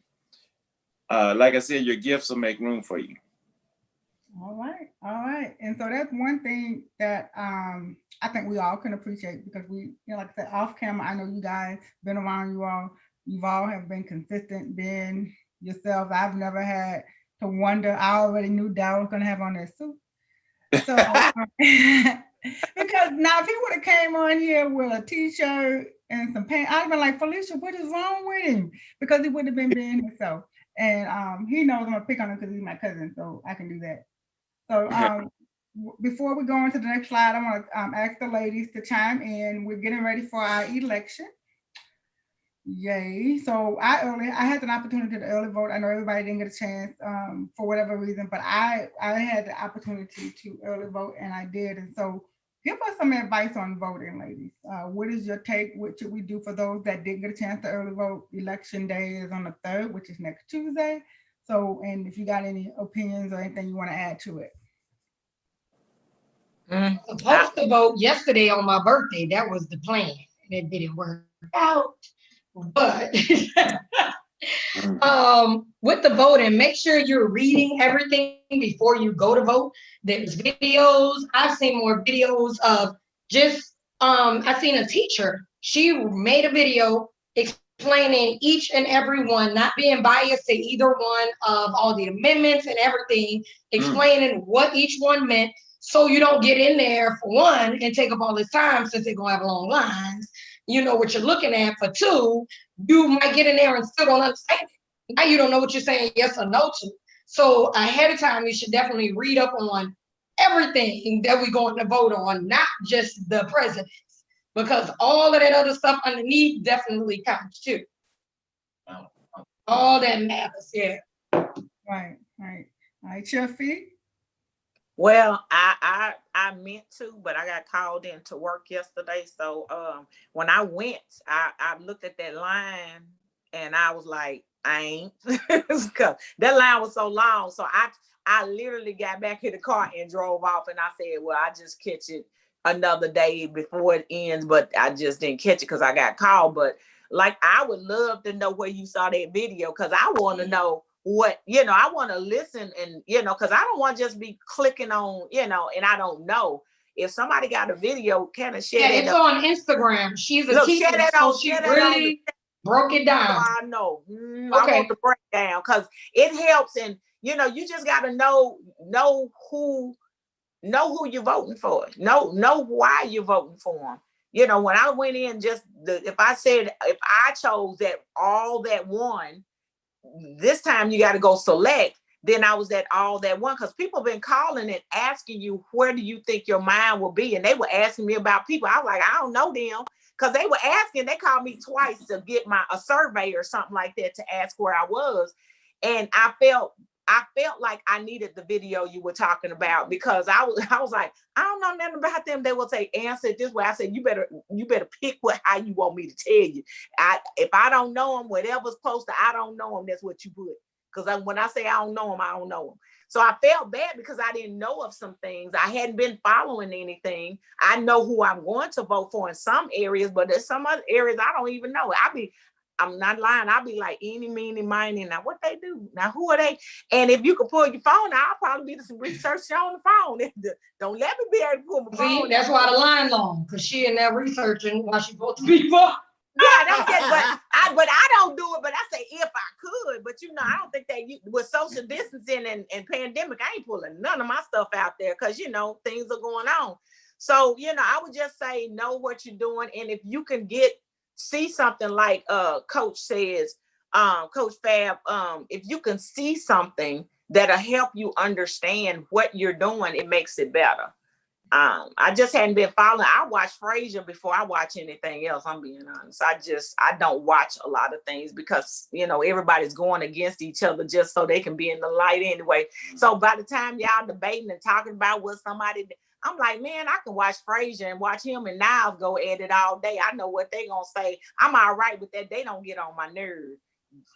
like I said, your gifts will make room for you. All right, all right. And so that's one thing that I think we all can appreciate, because we, like I said, off camera, I know you guys been around, you've all have been consistent, being yourselves. I've never had to wonder. I already knew Darryl was gonna have on that suit. So because now if he would have came on here with a t-shirt and some pants, I'd have been like, Felicia, what is wrong with him? Because he would have been being himself. And he knows I'm gonna pick on him because he's my cousin, so I can do that. So before we go into the next slide, I want to ask the ladies to chime in. We're getting ready for our election. Yay. So I had an opportunity to early vote. I know everybody didn't get a chance for whatever reason, but I had the opportunity to early vote, and I did. And so give us some advice on voting, ladies. What is your take? What should we do for those that didn't get a chance to early vote? Election day is on the 3rd, which is next Tuesday. So, and if you got any opinions or anything you want to add to it. Supposed to vote yesterday on my birthday. That was the plan, and it didn't work out. But with the voting, make sure you're reading everything before you go to vote. There's videos. I've seen more videos of just I've seen a teacher. She made a video explaining each and every one, not being biased to either one of all the amendments and everything, explaining what each one meant, so you don't get in there for one and take up all this time, since they're gonna have long lines. You know what you're looking at. For two, you might get in there and still don't understand it. Now you don't know what you're saying yes or no to. So ahead of time, you should definitely read up on everything that we're going to vote on, not just the presidents, because all of that other stuff underneath definitely counts too. All that matters, yeah. Right. All right, Chef Fee? Well, I meant to, but I got called in to work yesterday. So when I went, I looked at that line and I was like, I ain't, 'cause that line was so long. So I literally got back in the car and drove off, and I said, well, I just catch it another day before it ends, but I just didn't catch it because I got called. But like, I would love to know where you saw that video, because I want to know what, I want to listen, and because I don't want to just be clicking on, and I don't know. If somebody got a video, kind of share Yeah, that it's up. on Instagram. She's a Look, teacher, share that so on, she share that on really broke it so down. I know. I Okay. want the breakdown, because it helps, and you just got to know who you're voting for. Know why you're voting for them. When I went in, if I chose that all that one, this time you got to go select. Then I was at all that one, because people been calling and asking you, where do you think your mind will be? And they were asking me about people. I was like, I don't know them, because they were asking. They called me twice to get a survey or something like that, to ask where I was. And I felt like I needed the video you were talking about, because I was like, I don't know nothing about them. They will say, answer it this way. I said, you better pick how you want me to tell you. If I don't know them, whatever's close to I don't know them, that's what you put. Because when I say I don't know them, I don't know them. So I felt bad because I didn't know of some things. I hadn't been following anything. I know who I'm going to vote for in some areas, but there's some other areas I don't even know. I'm not lying. I'll be like, eeny, meeny, miny. Now, what they do? Now, who are they? And if you could pull your phone, I'll probably do some research on the phone. Don't let me be able to pull my phone. See, that's why the line long, because she in there researching while she votes people. Yeah, that's it. But I don't do it. But I say if I could. But I don't think with social distancing and pandemic, I ain't pulling none of my stuff out there, because things are going on. So I would just say, know what you're doing, and if you can see something like Coach says, Coach Fab, if you can see something that'll help you understand what you're doing, it makes it better. I just hadn't been following. I watch Frasier before I watch anything else. I'm being honest. I don't watch a lot of things, because everybody's going against each other just so they can be in the light anyway. So by the time y'all debating and talking about what somebody, I'm like, man, I can watch Frasier and watch him and Niles go at it all day. I know what they gonna say. I'm all right with that. They don't get on my nerves.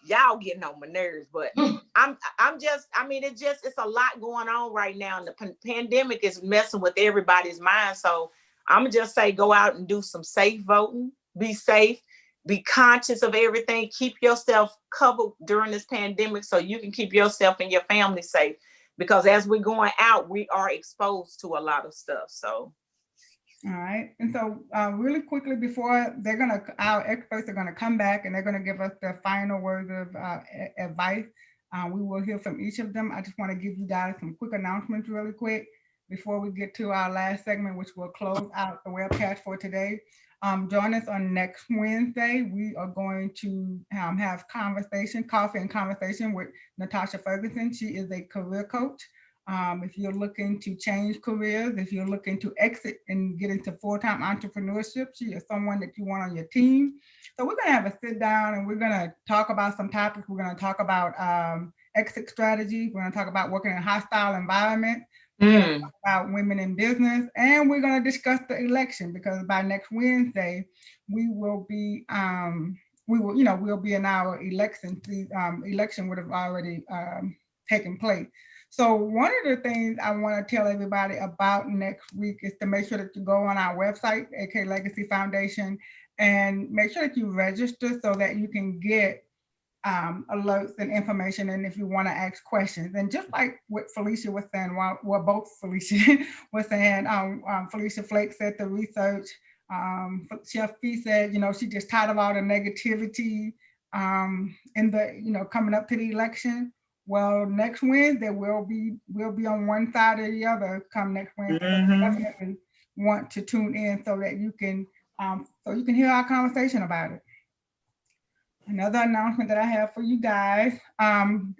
Y'all getting on my nerves, but it's a lot going on right now, and the pandemic is messing with everybody's mind. So I'm just say, go out and do some safe voting. Be safe, be conscious of everything. Keep yourself covered during this pandemic so you can keep yourself and your family safe, because as we're going out, we are exposed to a lot of stuff. So all right. And so really quickly, before our experts are going to come back and they're going to give us their final words of advice. We will hear from each of them. I just want to give you guys some quick announcements really quick before we get to our last segment, which will close out the webcast for today. Join us on next Wednesday. We are going to have coffee and conversation with Natasha Ferguson. She is a career coach. If you're looking to change careers, if you're looking to exit and get into full-time entrepreneurship, she is someone that you want on your team. So we're going to have a sit down and we're going to talk about some topics. We're going to talk about exit strategy. We're going to talk about working in a hostile environment. We're going to talk about women in business, and we're going to discuss the election, because by next Wednesday, we'll be in our election. The election would have already taken place. So one of the things I want to tell everybody about next week is to make sure that you go on our website, AK Legacy Foundation, and make sure that you register so that you can get alerts and information, and if you want to ask questions. And just like what Felicia was saying, both Felicia was saying, Felicia Flake said the research, Chef Fee said, she just tired of all the negativity in the, coming up to the election. Well, next Wednesday we'll be on one side or the other come next Wednesday. Definitely want to tune in so that you can hear our conversation about it. Another announcement that I have for you guys,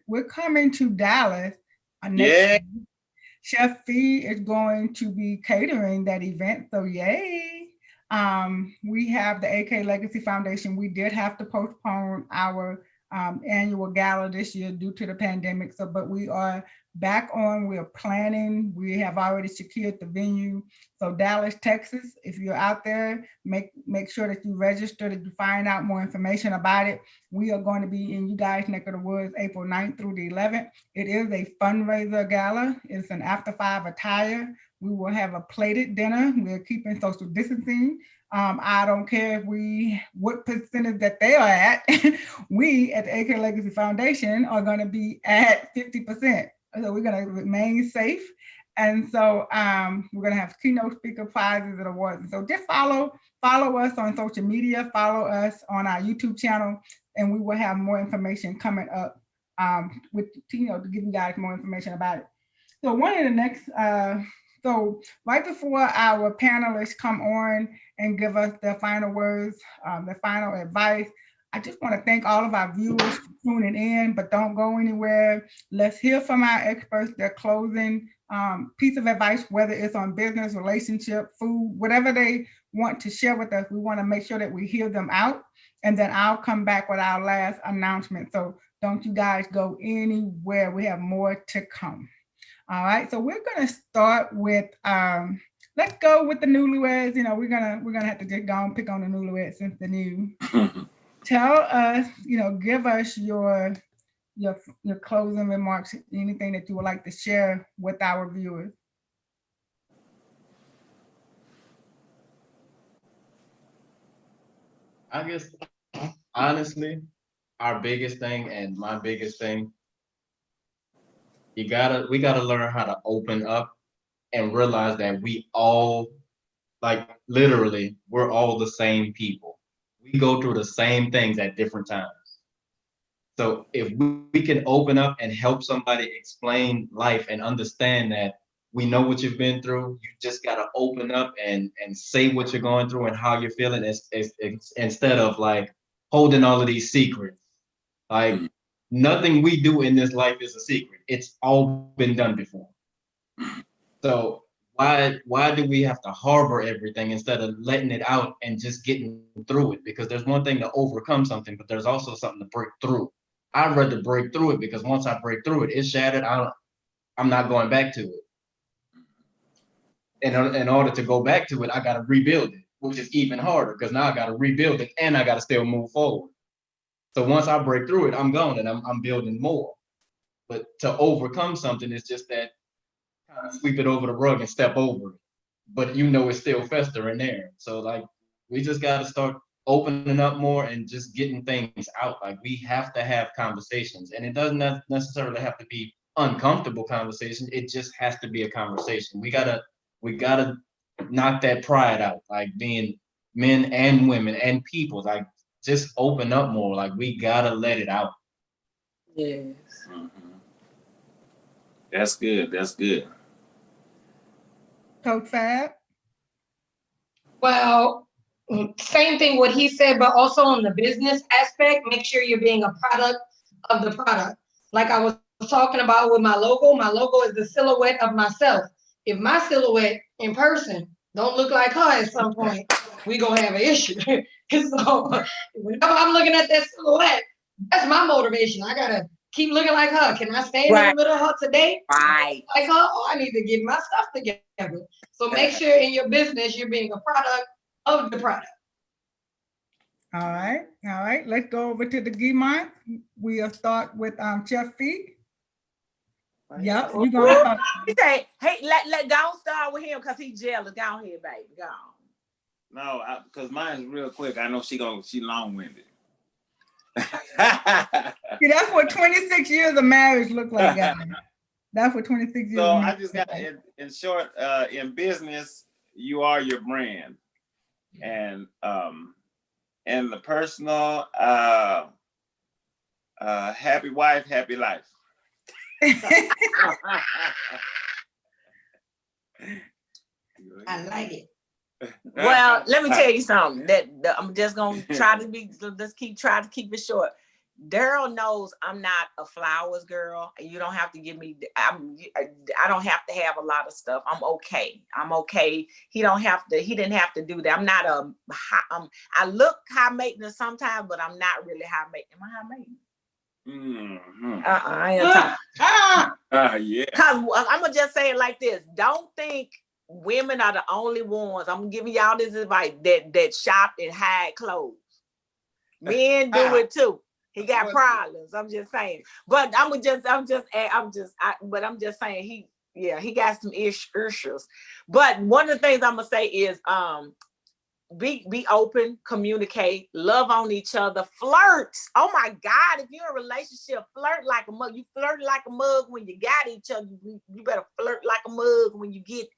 we're coming to Dallas next week. Chef Fee is going to be catering that event, so yay. We have the AK Legacy Foundation. We did have to postpone our annual gala this year due to the pandemic. So, but we are back on, we're planning, we have already secured the venue. So Dallas, Texas, if you're out there, make sure that you register to find out more information about it. We are going to be in you guys' neck of the woods April 9th through the 11th. It is a fundraiser gala. It's an after 5 attire. We will have a plated dinner. We're keeping social distancing. I don't care what percentage that they are at. We at the AK Legacy Foundation are going to be at 50%. So we're going to remain safe. And so we're going to have keynote speaker prizes and awards. So just follow us on social media, follow us on our YouTube channel, and we will have more information coming up to give you guys more information about it. So one of the next, so right before our panelists come on and give us their final words, their final advice, I just want to thank all of our viewers for tuning in, but don't go anywhere. Let's hear from our experts, their closing piece of advice, whether it's on business, relationship, food, whatever they want to share with us. We want to make sure that we hear them out, and then I'll come back with our last announcement. So don't you guys go anywhere. We have more to come. All right, so we're gonna start with let's go with the newlyweds. We're gonna have to just go and pick on the newlyweds since the new. Tell us, give us your closing remarks, anything that you would like to share with our viewers. I guess, honestly, our biggest thing and my biggest thing, we gotta learn how to open up and realize that we all, like literally, we're all the same people. We go through the same things at different times. So if we can open up and help somebody explain life and understand that we know what you've been through, you just gotta open up and say what you're going through and how you're feeling, instead of like holding all of these secrets. Like nothing we do in this life is a secret. It's all been done before. So why do we have to harbor everything instead of letting it out and just getting through it? Because there's one thing to overcome something, but there's also something to break through. I'd rather break through it, because once I break through it, it's shattered. I'm not going back to it. And in order to go back to it, I got to rebuild it, which is even harder, because now I got to rebuild it and I got to still move forward. So once I break through it, I'm gone and I'm building more. But to overcome something is just that kind of sweep it over the rug and step over it. But it's still festering there. So like we just got to start opening up more and just getting things out. Like we have to have conversations, and it doesn't necessarily have to be uncomfortable conversation. It just has to be a conversation. We gotta knock that pride out, like being men and women and people, like just open up more. Like we gotta let it out. Yes. Mm-hmm. That's good. That's good. Coach Fab? Well, same thing what he said, but also on the business aspect, make sure you're being a product of the product. Like I was talking about with my logo is the silhouette of myself. If my silhouette in person don't look like her at some point, we gonna have an issue. So whenever I'm looking at that silhouette, that's my motivation. I gotta keep looking like her. Can I stand in the middle of her today? Right. Like her, or I need to get my stuff together. So make sure in your business you're being a product of the product. All right. Let's go over to the Guimont. We'll start with Chef Fee. Yep, you gonna say, hey, let go start with him because he's jealous. Go ahead, baby. Go on. No, because mine's real quick. I know she long-winded. See, that's what 26 years of marriage look like, guys. That's what 26 years. So I just got in short, in business, you are your brand, and in the personal, happy wife, happy life. I like it. Well, let me tell you something. That I'm just gonna try to be. Let's keep it short. Daryl knows I'm not a flowers girl. You don't have to give me. I don't have to have a lot of stuff. I'm okay. He didn't have to do that. I'm not I look high maintenance sometimes, but I'm not really high maintenance. Am I high maintenance? Mm-hmm. I ain't talking. Yeah. Cause I'm gonna just say it like this. Don't think women are the only ones. I'm giving y'all this advice that shop and hide clothes. Men do it too. He got problems. I'm just saying. But I'm just saying he got some issues. But one of the things I'm gonna say is be open, communicate, love on each other, flirt. Oh my God, if you're in a relationship, flirt like a mug. You flirt like a mug when you got each other. You better flirt like a mug when you get,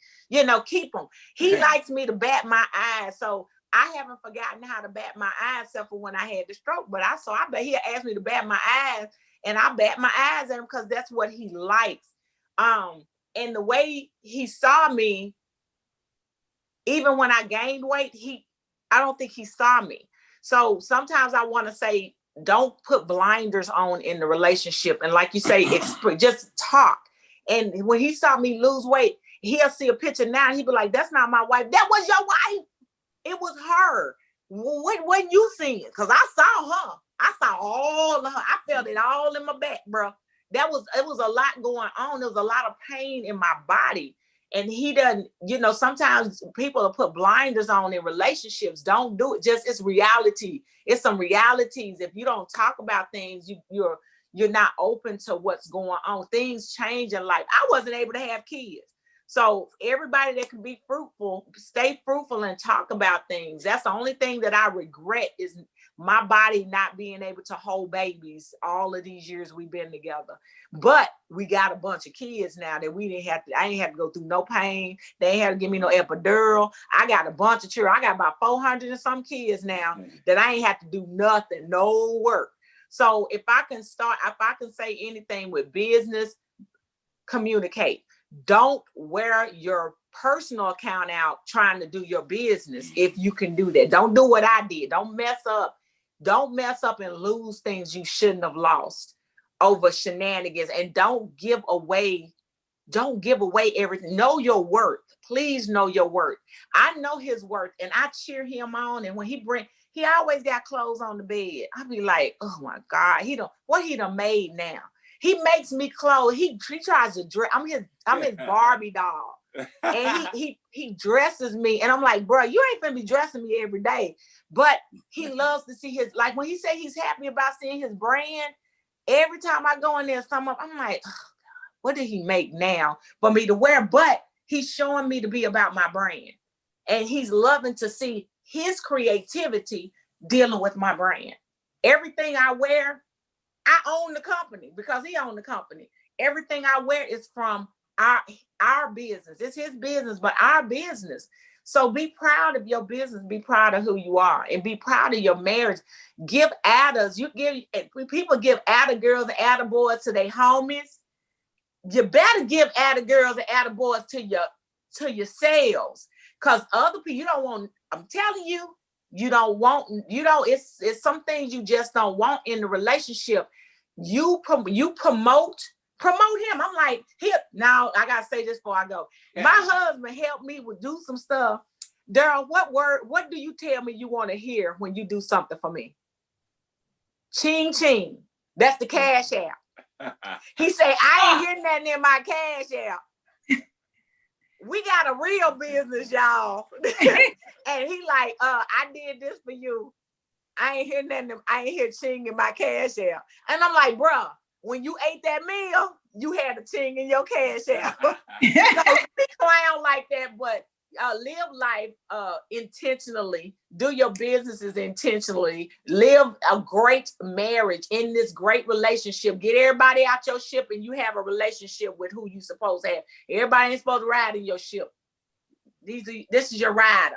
keep them. He likes me to bat my eyes. So I haven't forgotten how to bat my eyes except for when I had the stroke. But I bet he'll ask me to bat my eyes, and I bat my eyes at him because that's what he likes. And the way he saw me, even when I gained weight, I don't think he saw me. So sometimes I want to say, don't put blinders on in the relationship. And like you say, just talk. And when he saw me lose weight, he'll see a picture now. He'll be like, that's not my wife. That was your wife. It was her. When you seen it? Because I saw her. I saw all of her. I felt it all in my back, bro. It was a lot going on. There was a lot of pain in my body. And he doesn't, sometimes people will put blinders on in relationships. Don't do it. It's reality. It's some realities. If you don't talk about things, you're not open to what's going on. Things change in life. I wasn't able to have kids. So everybody that can be fruitful, stay fruitful and talk about things. That's the only thing that I regret is my body not being able to hold babies all of these years we've been together. But we got a bunch of kids now that I ain't have to go through no pain. They ain't have to give me no epidural. I got a bunch of children. I got about 400 and some kids now that I ain't have to do nothing, no work. So if I can say anything with business, communicate. Don't wear your personal account out trying to do your business. If you can do that, don't do what I did. Don't mess up and lose things you shouldn't have lost over shenanigans. And don't give away everything. Know your worth. Please know your worth. I know his worth and I cheer him on. And when he always got clothes on the bed. I be like, oh my God, what he done made now. He makes me clothes. He tries to dress. I'm his Barbie doll. And he dresses me. And I'm like, bro, you ain't finna be dressing me every day. But he loves to see like when he say he's happy about seeing his brand, every time I go in there, I'm like, oh, what did he make now for me to wear? But he's showing me to be about my brand. And he's loving to see his creativity dealing with my brand. Everything I wear, I own the company because he owned the company. Everything I wear is from our business. It's his business, but our business. So be proud of your business. Be proud of who you are, and be proud of your marriage. Give adders. People give adder girls and adder boys to their homies. You better give adder girls and adder boys to yourselves, because other people you don't want. I'm telling you. It's some things you just don't want in the relationship. You promote him. I'm like, now I gotta say this before I go. My husband helped me do some stuff. Daryl, what do you tell me you want to hear when you do something for me? Ching ching. That's the cash app. He said, I ain't hearing nothing in my cash app. We got a real business, y'all. And he like, I did this for you. I ain't hear nothing. I ain't hear ching in my cash app. And I'm like, bruh, when you ate that meal, you had a ching in your cash app. So be clown like that, but live life intentionally. Do your businesses intentionally. Live a great marriage in this great relationship. Get everybody out your ship, and you have a relationship with who you supposed to have. Everybody ain't supposed to ride in your ship. This is your rider.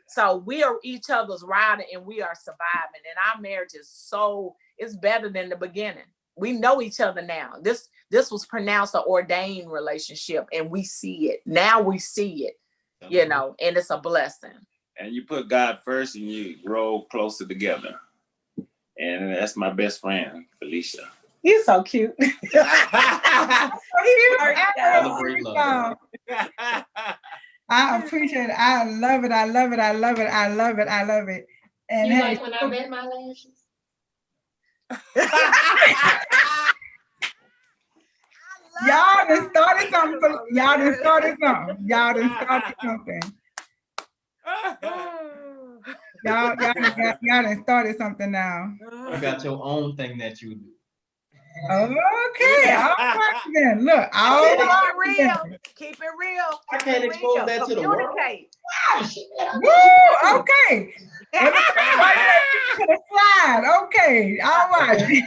So we are each other's rider, and we are surviving. And our marriage it's better than the beginning. We know each other now. This was pronounced an ordained relationship, and we see it. Now we see it, and it's a blessing. And you put God first, and you grow closer together. And that's my best friend, Felicia. You're so cute. I appreciate it. I love it. I love it. I love it. I love it. I love it. And you like when I bet my lashes? Y'all done started something. Y'all done started something. Y'all done started something. Y'all done started something now. You got your own thing that you do. Okay, all right then. Look, all Keep it right real. then. Keep it real. I can't expose that to the world. Communicate. Woo, okay. Everybody to the slide. Okay, all right.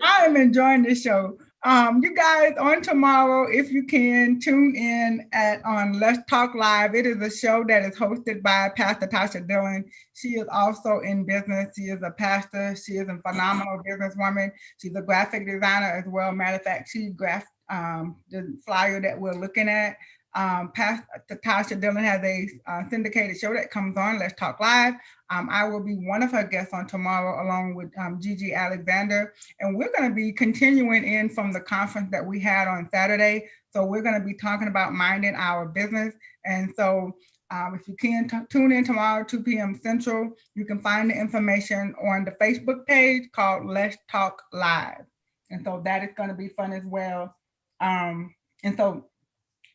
I am enjoying this show. You guys, on tomorrow, if you can, tune in on Let's Talk Live. It is a show that is hosted by Pastor Tasha Dillon. She is also in business. She is a pastor. She is a phenomenal businesswoman. She's a graphic designer as well. Matter of fact, she graphed the flyer that we're looking at. Pastor Tasha Dillon has a syndicated show that comes on Let's Talk Live. I will be one of her guests on tomorrow, along with Gigi Alexander, and we're going to be continuing in from the conference that we had on Saturday. So we're going to be talking about minding our business. And so if you can tune in tomorrow, 2 p.m. Central, you can find the information on the Facebook page called Let's Talk Live. And so that is going to be fun as well. And so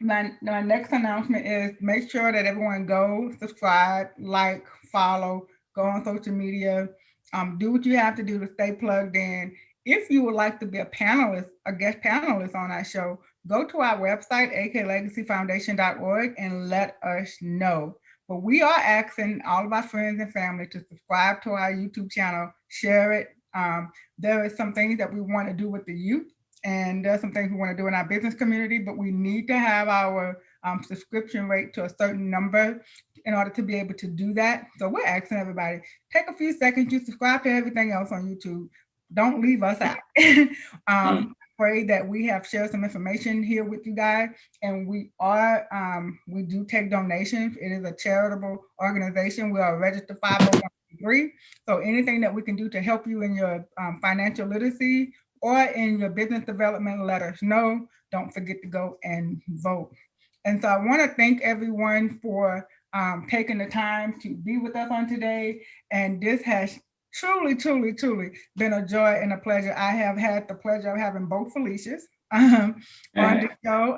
my next announcement is make sure that everyone go subscribe, like, follow, go on social media, do what you have to do to stay plugged in. If you would like to be a panelist, a guest panelist on our show, go to our website, aklegacyfoundation.org, and let us know. But we are asking all of our friends and family to subscribe to our YouTube channel, share it. There are some things that we want to do with the youth, and there's some things we want to do in our business community, but we need to have our subscription rate to a certain number in order to be able to do that. So we're asking everybody, take a few seconds, you subscribe to everything else on YouTube. Don't leave us out. Pray that we have shared some information here with you guys, and we do take donations. It is a charitable organization. We are a registered 501(c)(3). So anything that we can do to help you in your financial literacy or in your business development, let us know. Don't forget to go and vote. And so I want to thank everyone for taking the time to be with us on today. And this has truly been a joy and a pleasure. I have had the pleasure of having both Felicias on the show.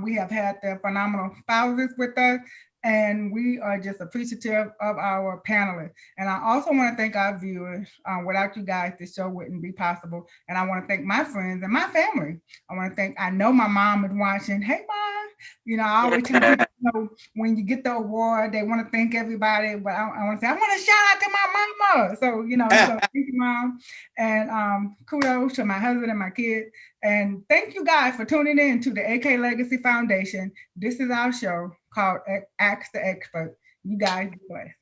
We have had their phenomenal spouses with us, and we are just appreciative of our panelists. And I also want to thank our viewers. Without you guys, this show wouldn't be possible. And I want to thank my friends and my family. I know my mom is watching. Hey, Mom. I always tell people, when you get the award, they want to thank everybody, but I want to say, I want to shout out to my mama. So, so thank you, Mom. And kudos to my husband and my kids. And thank you guys for tuning in to the AK Legacy Foundation. This is our show called Ask the Expert. You guys be blessed.